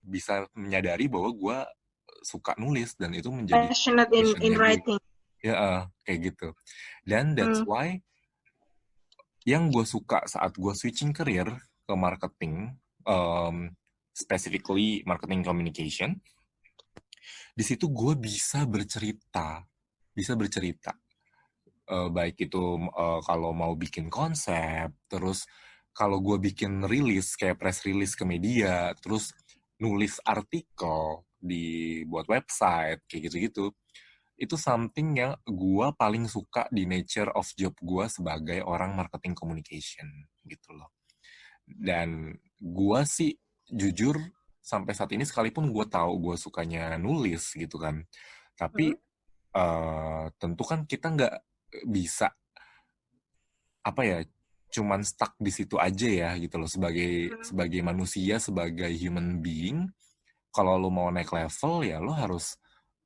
bisa menyadari bahwa gue suka nulis dan itu menjadi passionate in writing. Ya, kayak gitu. Dan that's why yang gue suka saat gue switching career ke marketing, specifically marketing communication, di situ gue bisa bercerita. Baik itu kalau mau bikin konsep, terus kalau gue bikin rilis kayak press release ke media, terus nulis artikel buat website kayak gitu-gitu, itu something yang gue paling suka di nature of job gue sebagai orang marketing communication gitu loh. Dan gue sih jujur sampai saat ini sekalipun gue tahu gue sukanya nulis gitu kan, tapi Hmm. tentu kan kita nggak bisa apa ya cuman stuck di situ aja ya gitu loh, sebagai Hmm. sebagai manusia, sebagai human being. Kalau lo mau naik level ya lo harus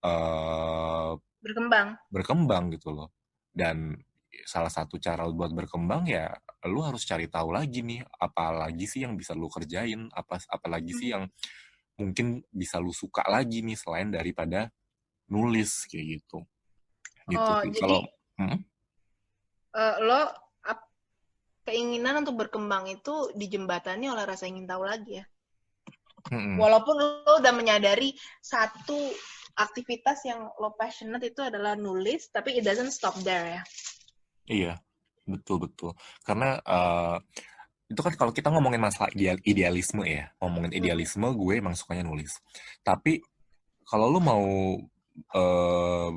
eh, Berkembang. berkembang gitu loh. Dan salah satu cara buat berkembang ya lu harus cari tahu lagi nih apa lagi sih yang bisa lu kerjain, apa lagi sih Hmm. yang mungkin bisa lu suka lagi nih selain daripada nulis kayak gitu. Gitu Oh, sih jadi kalau hmm? lo keinginan untuk berkembang itu dijembatani oleh rasa ingin tahu lagi ya. Hmm. Walaupun lo udah menyadari satu aktivitas yang lo passionate itu adalah nulis, tapi it doesn't stop there ya. Iya, betul betul. Karena itu kan kalau kita ngomongin masalah idealisme ya, ngomongin Hmm. idealisme gue emang sukanya nulis. Tapi kalau lu mau eh,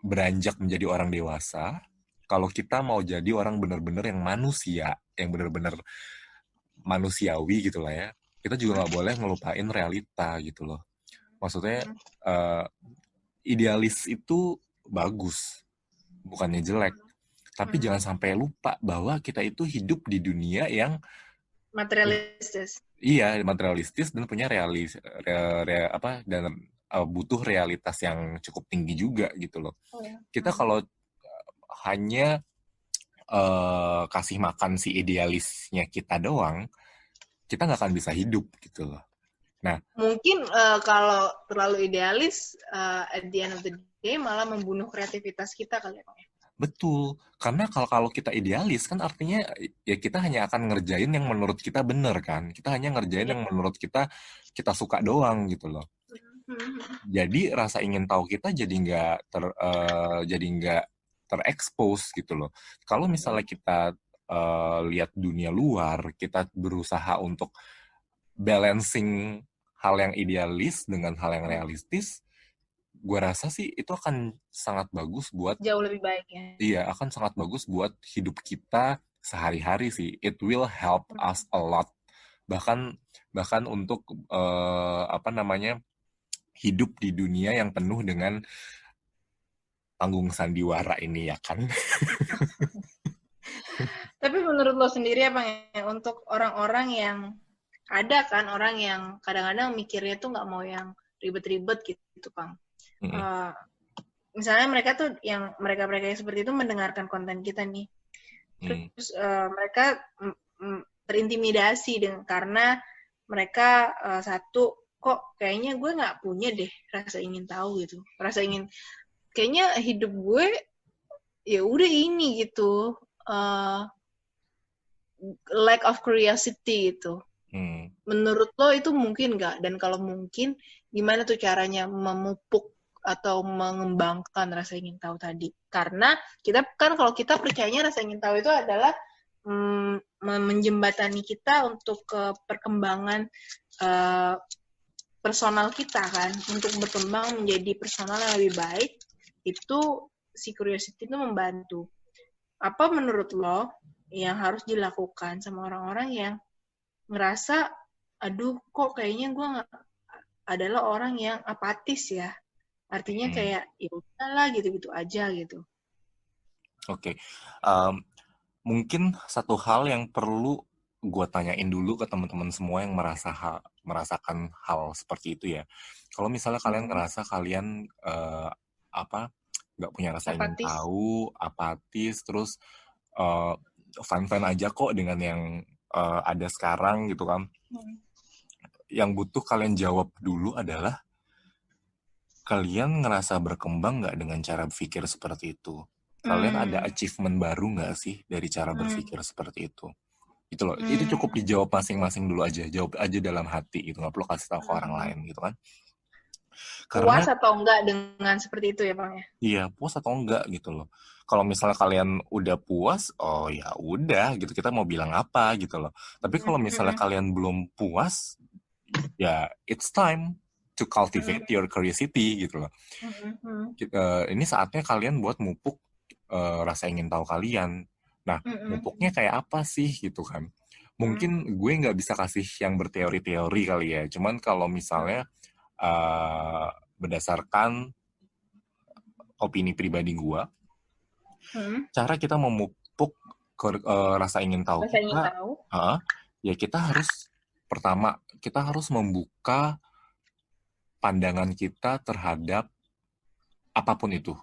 beranjak menjadi orang dewasa, kalau kita mau jadi orang bener-bener yang manusia, yang bener-bener manusiawi gitu lah ya, kita juga nggak boleh ngelupain realita gitu loh. Maksudnya Hmm. eh, idealis itu bagus, bukannya jelek. Tapi Hmm. jangan sampai lupa bahwa kita itu hidup di dunia yang Materialistis. iya materialistis dan punya apa dan butuh realitas yang cukup tinggi juga gitu loh. Oh, ya. Kita Hmm. kalau hanya kasih makan si idealisnya kita doang, kita nggak akan bisa hidup gitu loh. Nah, Mungkin kalau terlalu idealis, at the end of the day malah membunuh kreativitas kita kali ya, Bang. betul. Karena kalau kita idealis kan artinya ya kita hanya akan ngerjain yang menurut kita bener kan. Kita hanya ngerjain Iya. yang menurut kita kita suka doang gitu loh. Hmm. Jadi rasa ingin tahu kita jadi nggak terekspos gitu loh. Kalau misalnya kita lihat dunia luar, kita berusaha untuk balancing hal yang idealis dengan hal yang Hmm. realistis, gue rasa sih itu akan sangat bagus buat Jauh lebih baik ya. iya akan sangat bagus buat hidup kita sehari-hari sih. It will help us a lot. Bahkan bahkan untuk apa namanya hidup di dunia yang penuh dengan panggung sandiwara ini ya kan. Tapi menurut lo sendiri apa ya, untuk orang-orang yang ada kan orang yang kadang-kadang mikirnya tuh nggak mau yang ribet-ribet gitu, Kang. Mm-mm. Uh, Misalnya mereka tuh yang mereka-mereka yang seperti itu mendengarkan konten kita nih, Mm. terus mereka terintimidasi karena mereka satu kok kayaknya gue nggak punya deh rasa ingin tahu gitu, rasa ingin kayaknya hidup gue ya udah ini gitu, lack of curiosity gitu. Mm. Menurut lo itu mungkin nggak? Dan kalau mungkin, gimana tuh caranya memupuk atau mengembangkan rasa ingin tahu tadi? Karena kita kan kalau kita percayanya rasa ingin tahu itu adalah menjembatani kita untuk ke perkembangan uh, personal kita kan, untuk berkembang menjadi personal yang lebih baik, itu si curiosity itu membantu. Apa menurut lo yang harus dilakukan sama orang-orang yang ngerasa aduh kok kayaknya gue adalah orang yang apatis ya, artinya Mm. kayak ya udahlah gitu-gitu aja gitu. Oke. Um, Mungkin satu hal yang perlu gue tanyain dulu ke teman-teman semua yang merasakan hal seperti itu ya. Kalau misalnya kalian Hmm. ngerasa kalian apa nggak punya rasa ingin Apatis. tahu, apatis, terus uh, fine-fine aja kok dengan yang ada sekarang gitu kan. Hmm. Yang butuh kalian jawab dulu adalah kalian ngerasa berkembang nggak dengan cara berpikir seperti itu? Kalian ada Hmm. achievement baru nggak sih dari cara Hmm. berpikir seperti itu? Itu loh, itu Hmm. cukup dijawab masing-masing dulu aja, jawab aja dalam hati gitu, nggak perlu kasih tahu ke orang Hmm. lain gitu kan. Puas Karena atau enggak dengan seperti itu ya bang ya? iya puas atau enggak gitu loh. Kalau misalnya kalian udah puas, oh ya udah gitu, kita mau bilang apa gitu loh. Tapi kalau misalnya Hmm. kalian belum puas, ya it's time. to cultivate your curiosity gitu loh. Ini saatnya kalian buat mupuk rasa ingin tahu kalian. Nah, mupuknya kayak apa sih gitu kan? Mungkin gue nggak bisa kasih yang berteori-teori kali ya. Cuman kalau misalnya berdasarkan opini pribadi gue, cara kita memupuk rasa ingin tahu kita, ya kita harus pertama kita harus membuka pandangan kita terhadap apapun itu,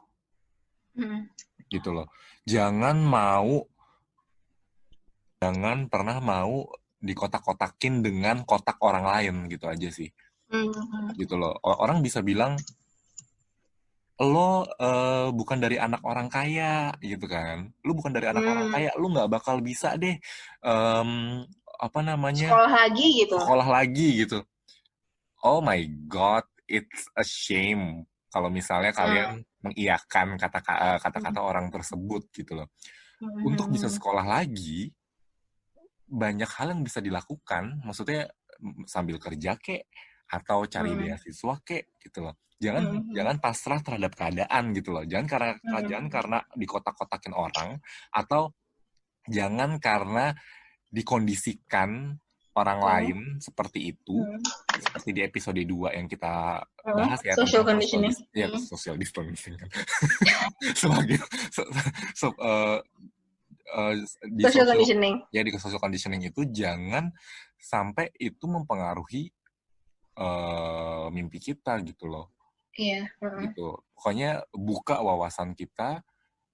gitu loh. Jangan pernah mau dikotak-kotakin dengan kotak orang lain gitu aja sih, gitu loh. Orang bisa bilang lo bukan dari anak orang kaya gitu kan, lu bukan dari anak orang kaya, lu nggak bakal bisa deh sekolah lagi gitu. Oh my god, it's a shame kalau misalnya kalian mengiyakan kata-kata orang tersebut gitu loh. Untuk bisa sekolah lagi, banyak hal yang bisa dilakukan, maksudnya sambil kerja kek atau cari beasiswa kek gitu loh. Jangan pasrah terhadap keadaan gitu loh. Jangan karena dikotak-kotakin orang, atau jangan karena dikondisikan orang lain seperti itu. Seperti di episode 2 yang kita bahas ya, social tentang conditioning. Social distancing kan. Di social conditioning itu jangan sampai itu mempengaruhi mimpi kita gitu loh. Gitu. Pokoknya buka wawasan kita,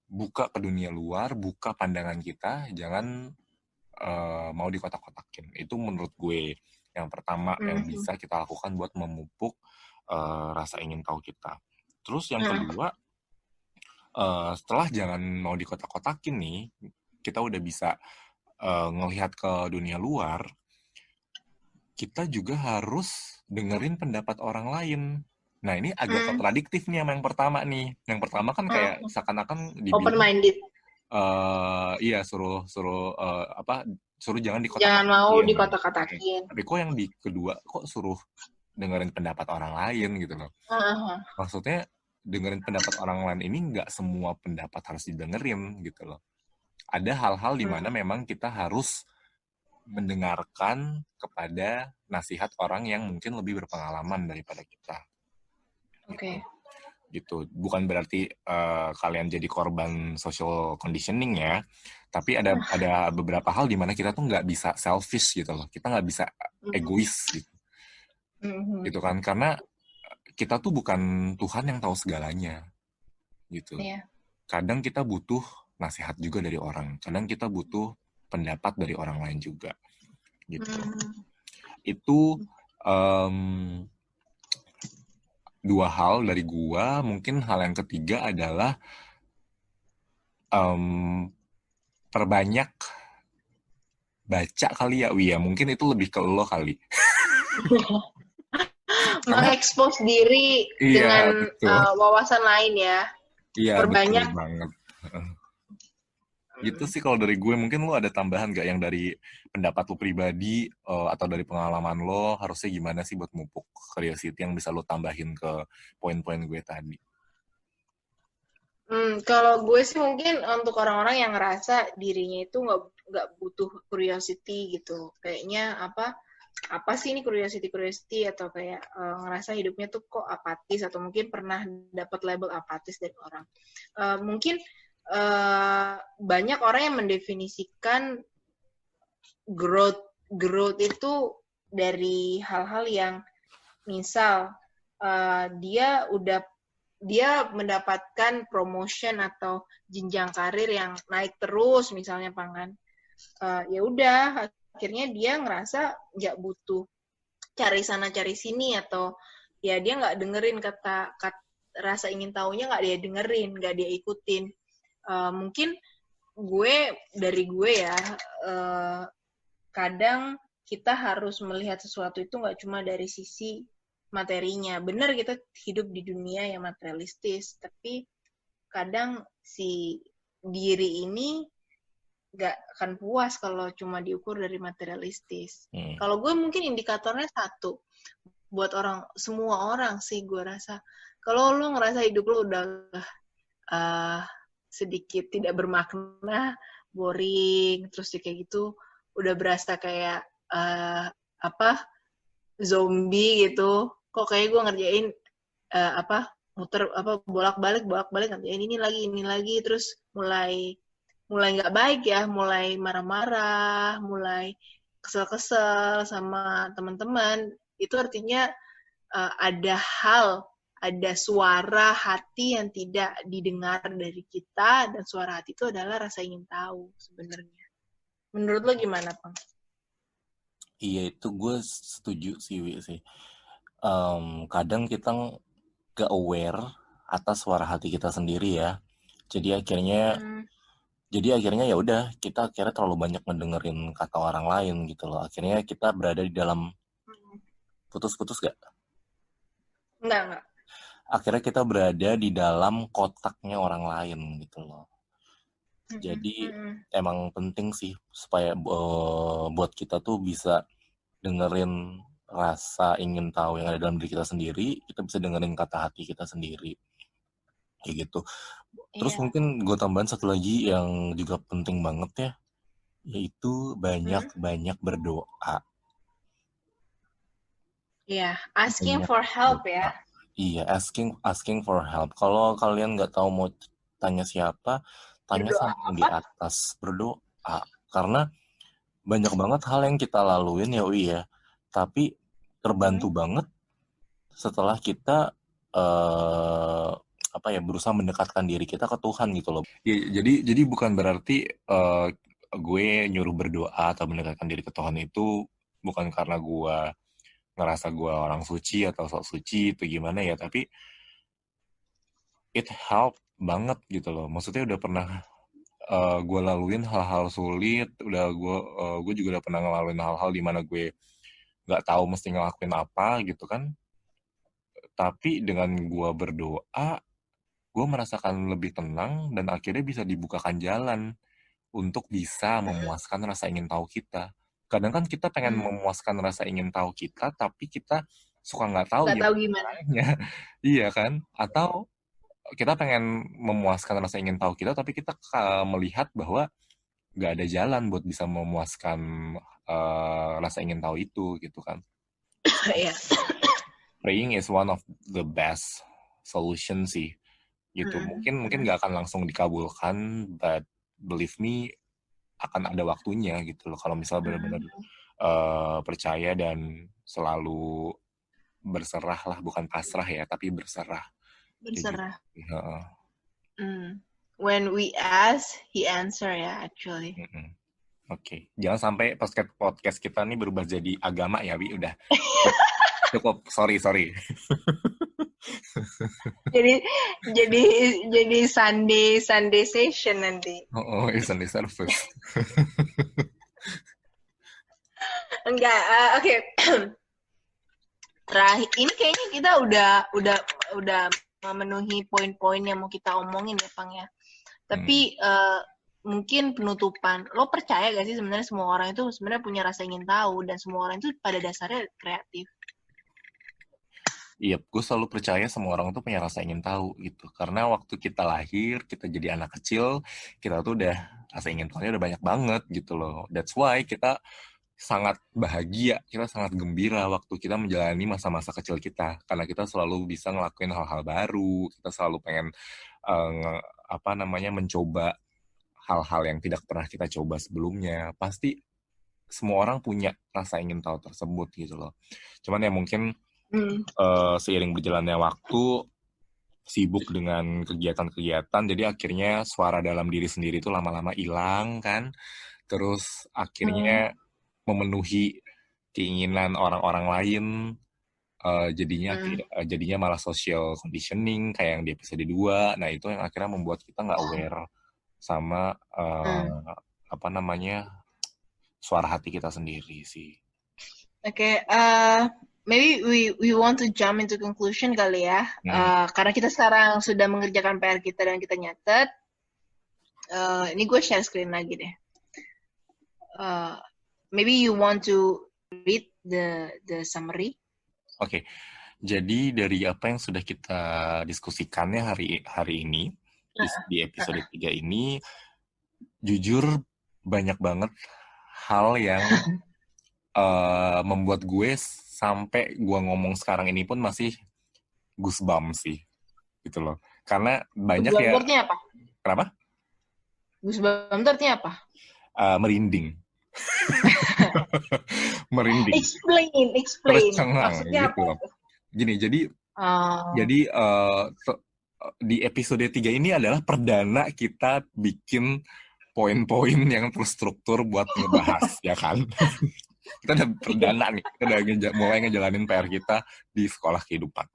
buka ke dunia luar, buka pandangan kita, jangan mau dikotak-kotakin. Itu menurut gue yang pertama yang bisa kita lakukan buat memupuk rasa ingin tahu kita. Terus yang kedua, setelah jangan mau dikotak-kotakin nih, kita udah bisa ngelihat ke dunia luar, kita juga harus dengerin pendapat orang lain. Nah, ini agak kontradiktif nih sama yang pertama nih. Yang pertama kan kayak seakan-akan dibilang open-minded. Iya, suruh jangan dikotak-kotakin. Jangan mau dikotak-kotakin. Tapi kok yang di kedua kok suruh dengerin pendapat orang lain gitu loh. Maksudnya dengerin pendapat orang lain ini nggak semua pendapat harus didengerin gitu loh. Ada hal-hal di mana memang kita harus mendengarkan kepada nasihat orang yang mungkin lebih berpengalaman daripada kita. Oke. Gitu. Bukan berarti kalian jadi korban social conditioning ya, tapi ada beberapa hal di mana kita tuh nggak bisa selfish gitu loh. Kita nggak bisa egois gitu. Gitu kan, karena kita tuh bukan Tuhan yang tahu segalanya gitu. Kadang kita butuh nasihat juga dari orang, kadang kita butuh pendapat dari orang lain juga gitu. Itu dua hal dari gua. Mungkin hal yang ketiga adalah perbanyak baca kali ya, Wia. Mungkin itu lebih ke lo kali. Mengekspos diri dengan wawasan lain ya. Iya, perbanyak. Betul banget. Gitu sih kalau dari gue. Mungkin lo ada tambahan gak yang dari pendapat lo pribadi atau dari pengalaman lo, harusnya gimana sih buat mupuk curiosity yang bisa lo tambahin ke poin-poin gue tadi? Kalau gue sih mungkin untuk orang-orang yang ngerasa dirinya itu nggak butuh curiosity gitu, kayaknya apa sih ini curiosity atau kayak ngerasa hidupnya tuh kok apatis, atau mungkin pernah dapat label apatis dari orang. Mungkin banyak orang yang mendefinisikan growth itu dari hal-hal yang misal dia mendapatkan promotion atau jenjang karir yang naik terus misalnya pangan, ya udah akhirnya dia ngerasa nggak butuh cari sana cari sini, atau ya dia nggak dengerin kata rasa ingin tahunya, nggak dia dengerin, nggak dia ikutin. Mungkin dari gue ya, kadang kita harus melihat sesuatu itu nggak cuma dari sisi materinya. Benar kita hidup di dunia yang materialistis, tapi kadang si diri ini nggak akan puas kalau cuma diukur dari materialistis. Kalau gue mungkin indikatornya satu, buat semua orang sih gue rasa. Kalau lo ngerasa hidup lo udah uh, sedikit tidak bermakna, boring, terus kayak gitu, udah berasa kayak zombie gitu. Kok kayak gue ngerjain muter bolak-balik ngerjain ini lagi, terus mulai nggak baik ya, mulai marah-marah, mulai kesel-kesel sama teman-teman, itu artinya ada suara hati yang tidak didengar dari kita, dan suara hati itu adalah rasa ingin tahu sebenarnya. Menurut lo gimana, Bang? Iya, itu gue setuju sih, Wi, sih. Kadang kita gak aware atas suara hati kita sendiri ya. Jadi akhirnya ya udah, kita akhirnya terlalu banyak mendengerin kata orang lain gitu loh. Akhirnya kita berada di dalam putus-putus gak? Enggak. Akhirnya kita berada di dalam kotaknya orang lain gitu loh. Jadi emang penting sih supaya buat kita tuh bisa dengerin rasa ingin tahu yang ada dalam diri kita sendiri, kita bisa dengerin kata hati kita sendiri. Kayak gitu. Terus mungkin gue tambahin satu lagi yang juga penting banget ya, yaitu banyak-banyak berdoa. Iya, asking for help ya. Iya, asking for help. Kalau kalian nggak tahu mau tanya siapa, tanya sama yang di atas, berdoa. Karena banyak banget hal yang kita laluin ya Wi ya, tapi terbantu banget setelah kita berusaha mendekatkan diri kita ke Tuhan gitu loh. Ya, jadi bukan berarti gue nyuruh berdoa atau mendekatkan diri ke Tuhan itu bukan karena gue ngerasa gue orang suci atau sok suci itu gimana ya, tapi it help banget gitu loh. Maksudnya udah pernah gue laluin hal-hal sulit, gue juga udah pernah ngelaluin hal-hal di mana gue nggak tahu mesti ngelakuin apa gitu kan. Tapi dengan gue berdoa, gue merasakan lebih tenang dan akhirnya bisa dibukakan jalan untuk bisa memuaskan rasa ingin tahu kita. Kadang kan kita pengen memuaskan rasa ingin tahu kita, tapi kita suka nggak tahu gimana. Iya kan? Atau kita pengen memuaskan rasa ingin tahu kita, tapi kita melihat bahwa nggak ada jalan buat bisa memuaskan rasa ingin tahu itu gitu kan. Praying is one of the best solution sih gitu. Mungkin nggak akan langsung dikabulkan, but believe me akan ada waktunya gitu loh kalau misal benar-benar percaya dan selalu berserah lah, bukan pasrah ya, tapi berserah. Gitu. When we ask, he answer ya actually. Oke. Jangan sampai podcast kita nih berubah jadi agama ya, Wi. Udah. Cukup. Sorry. jadi Sunday session nanti. Sunday service. Enggak, oke. Terakhir ini kayaknya kita udah memenuhi poin-poin yang mau kita omongin ya, Pang ya. Tapi mungkin penutupan, lo percaya gak sih sebenarnya semua orang itu sebenarnya punya rasa ingin tahu dan semua orang itu pada dasarnya kreatif? Iya, gue selalu percaya semua orang tuh punya rasa ingin tahu gitu. Karena waktu kita lahir, kita jadi anak kecil, kita tuh udah rasa ingin tahunya udah banyak banget gitu loh. That's why kita sangat bahagia, kita sangat gembira waktu kita menjalani masa-masa kecil kita. Karena kita selalu bisa ngelakuin hal-hal baru, kita selalu pengen mencoba hal-hal yang tidak pernah kita coba sebelumnya. Pasti semua orang punya rasa ingin tahu tersebut gitu loh. Cuman ya mungkin seiring berjalannya waktu, sibuk dengan kegiatan-kegiatan, jadi akhirnya suara dalam diri sendiri itu lama-lama hilang kan. Terus akhirnya memenuhi keinginan orang-orang lain, jadinya malah social conditioning kayak yang di episode 2. Nah itu yang akhirnya membuat kita nggak aware sama suara hati kita sendiri sih. Oke, maybe we want to jump into conclusion kali ya. Karena kita sekarang sudah mengerjakan PR kita dan kita nyatet. Ini gue share screen lagi deh. Maybe you want to read the summary? Oke, jadi dari apa yang sudah kita diskusikan ya hari ini di episode 3 ini, jujur banyak banget hal yang membuat gue sampai gue ngomong sekarang ini pun masih goosebumps sih, gitu loh. Karena banyak Goosebumps ya, itu artinya apa? kenapa? Goosebumps itu artinya apa? Merinding, merinding, Explain. tercengang Maksudnya gitu apa loh. itu? Gini, jadi Oh, Jadi di episode 3 ini adalah perdana kita bikin poin-poin yang terstruktur buat ngebahas, ya kan? Kita udah iya. perdana nih, kita udah mulai ngejalanin PR kita di sekolah kehidupan.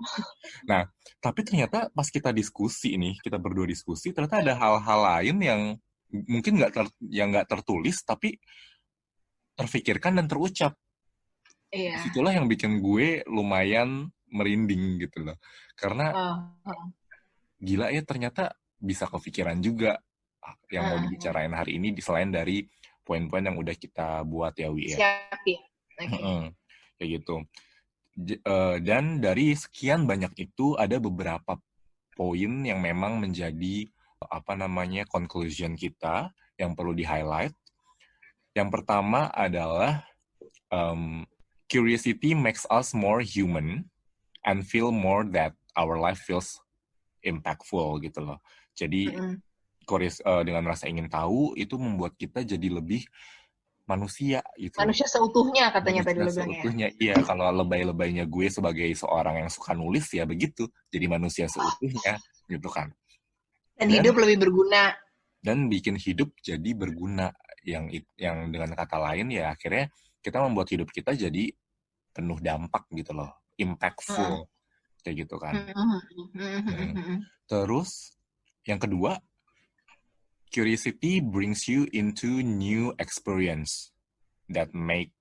Nah, tapi ternyata pas kita diskusi nih, kita berdua diskusi, ternyata ada hal-hal lain yang mungkin nggak tertulis, tapi terfikirkan dan terucap. Iya. Disitulah yang bikin gue lumayan merinding gitu loh. Karena Oh, gila ya ternyata bisa kepikiran juga yang mau oh. dibicarain hari ini selain dari poin-poin yang udah kita buat ya Wi ya. Siap ya. Oke. Kayak gitu. Dan dari sekian banyak itu ada beberapa poin yang memang menjadi apa namanya conclusion kita yang perlu di-highlight. Yang pertama adalah curiosity makes us more human and feel more that our life feels impactful gitu loh. Jadi dengan rasa ingin tahu itu membuat kita jadi lebih manusia gitu loh. Manusia seutuhnya katanya tadi Manusia lo bilang ya. seutuhnya. Iya, kalau lebay-lebaynya gue sebagai seorang yang suka nulis ya begitu. Jadi manusia seutuhnya gitu kan. Dan hidup Dan lebih berguna. bikin hidup jadi berguna yang dengan kata lain ya akhirnya kita membuat hidup kita jadi penuh dampak gitu loh. Impactful kayak gitu kan. Terus yang kedua, curiosity brings you into new experience that make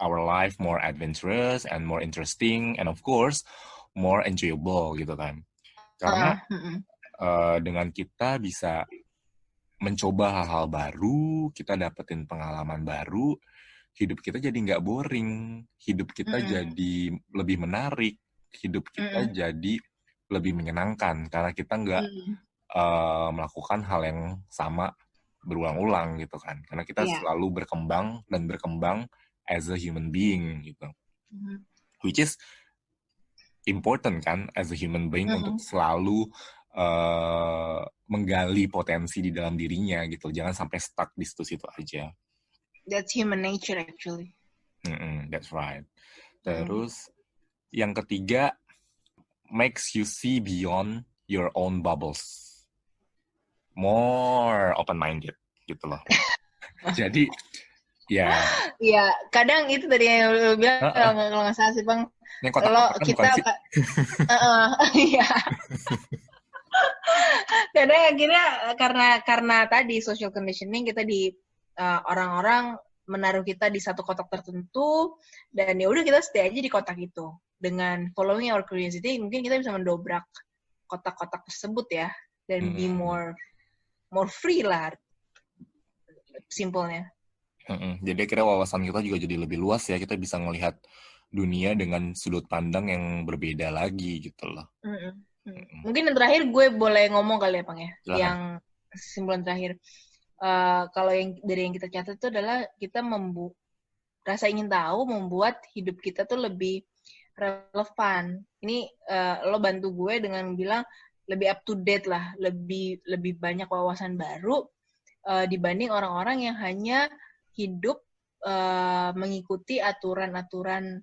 our life more adventurous and more interesting and of course more enjoyable gitu kan. Karena dengan kita bisa mencoba hal-hal baru, kita dapetin pengalaman baru, hidup kita jadi nggak boring, hidup kita jadi lebih menarik, hidup kita jadi lebih menyenangkan karena kita nggak melakukan hal yang sama berulang-ulang gitu kan. Karena kita selalu berkembang dan berkembang as a human being gitu. Which is important kan as a human being untuk selalu menggali potensi di dalam dirinya gitu. Jangan sampai stuck di situ-situ aja. That's human nature actually. That's right. Terus yang ketiga, makes you see beyond your own bubbles. More open-minded gitu loh. Jadi ya. Iya, kadang itu tadi yang lo bilang kalau nggak salah sih Bang. Yang kotak-kotak kita bukan sih? Iya. Kadang akhirnya karena tadi social conditioning kita di orang-orang menaruh kita di satu kotak tertentu dan ya udah kita stay aja di kotak itu. Dengan following our curiosity mungkin kita bisa mendobrak kotak-kotak tersebut ya dan be more free lah simpelnya. Jadi akhirnya wawasan kita juga jadi lebih luas ya, kita bisa melihat dunia dengan sudut pandang yang berbeda lagi gitu loh. Mungkin yang terakhir gue boleh ngomong kali ya Bang ya. Silahkan. Yang kesimpulan terakhir. Kalau yang dari yang kita catat itu adalah kita rasa ingin tahu membuat hidup kita tuh lebih relevan. Ini lo bantu gue dengan bilang lebih up to date lah, lebih banyak wawasan baru dibanding orang-orang yang hanya hidup mengikuti aturan-aturan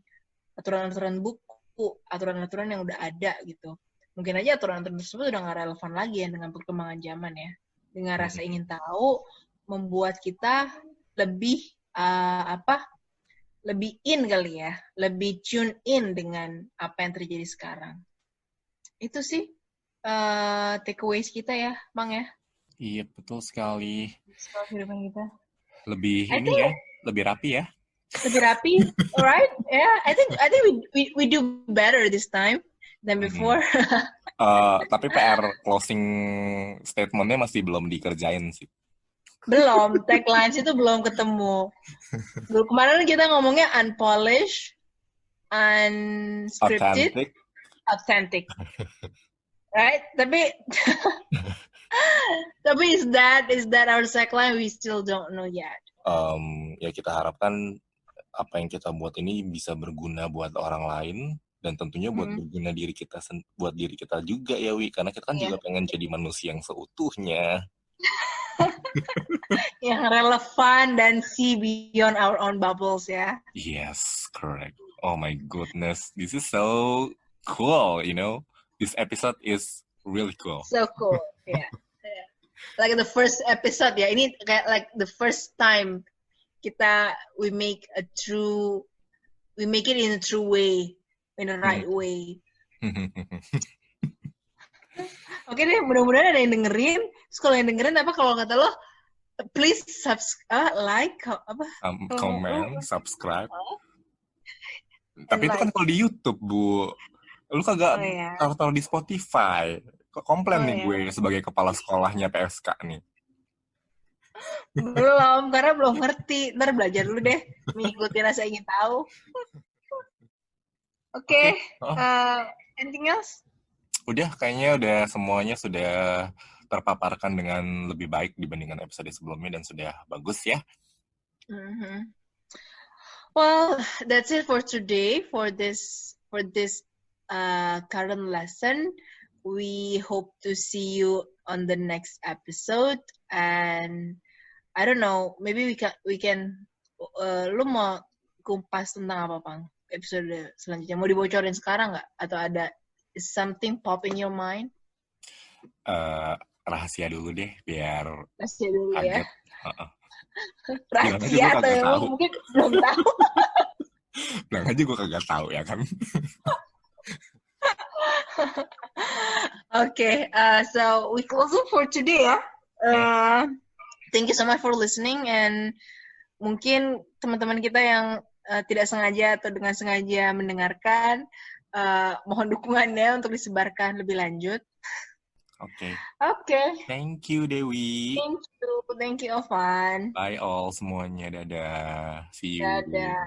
buku, aturan-aturan yang udah ada gitu. Mungkin aja aturan-aturan tersebut udah nggak relevan lagi ya dengan perkembangan zaman ya. Dengan rasa ingin tahu membuat kita lebih lebih in kali ya, lebih tune in dengan apa yang terjadi sekarang. Itu sih takeaways kita ya, Bang ya. Iya, betul sekali. Kehidupan kita. Lebih ini ya, lebih rapi ya. Lebih rapi, alright? Yeah, I think we do better this time than before. Tapi PR closing statement-nya masih belum dikerjain sih. Belum, taglines itu belum ketemu. Kemarin kita ngomongnya unpolished, unscripted, Authentic. authentic, right? Tapi is that our tagline? We still don't know yet. Ya kita harapkan apa yang kita buat ini bisa berguna buat orang lain dan tentunya buat berguna buat diri kita juga ya Wi, karena kita kan juga pengen jadi manusia yang seutuhnya. Yang relevan dan see beyond our own bubbles ya. Yes, correct. Oh my goodness, this is so cool, you know. This episode is really cool. So cool, yeah. Like the first episode ya, ini kayak like the first time we make it in a true way, in the right way. Oke deh, mudah-mudahan ada yang dengerin. Terus kalau yang dengerin kalau kata lo, please subscribe, like, comment, subscribe. Tapi itu kan kalau di YouTube, Bu. Lu kagak taruh di Spotify. Kok komplain nih gue sebagai kepala sekolahnya PSK nih. Belum, karena belum ngerti. Ntar belajar dulu deh, mengikuti rasa ingin tahu. Oke. Anything else? Udah, kayaknya semuanya sudah terpaparkan dengan lebih baik dibandingkan episode sebelumnya dan sudah bagus ya. Well, that's it for today for this current lesson. We hope to see you on the next episode, and I don't know, maybe we can lu mau kumpas tentang apa, Pang? Episode selanjutnya mau dibocorin sekarang nggak? Atau ada something pop in your mind? Rahasia dulu deh, biar rahasia dulu kaget. Rahasia tuh, mungkin belum tahu. Bilang aja gue kagak tahu ya kan. Okay, so we close it for today ya. Thank you so much for listening, and mungkin teman-teman kita yang tidak sengaja atau dengan sengaja mendengarkan, mohon dukungannya untuk disebarkan lebih lanjut. Oke. Thank you Dewi. Thank you Ovan. Bye all semuanya, dadah. See you. Dadah.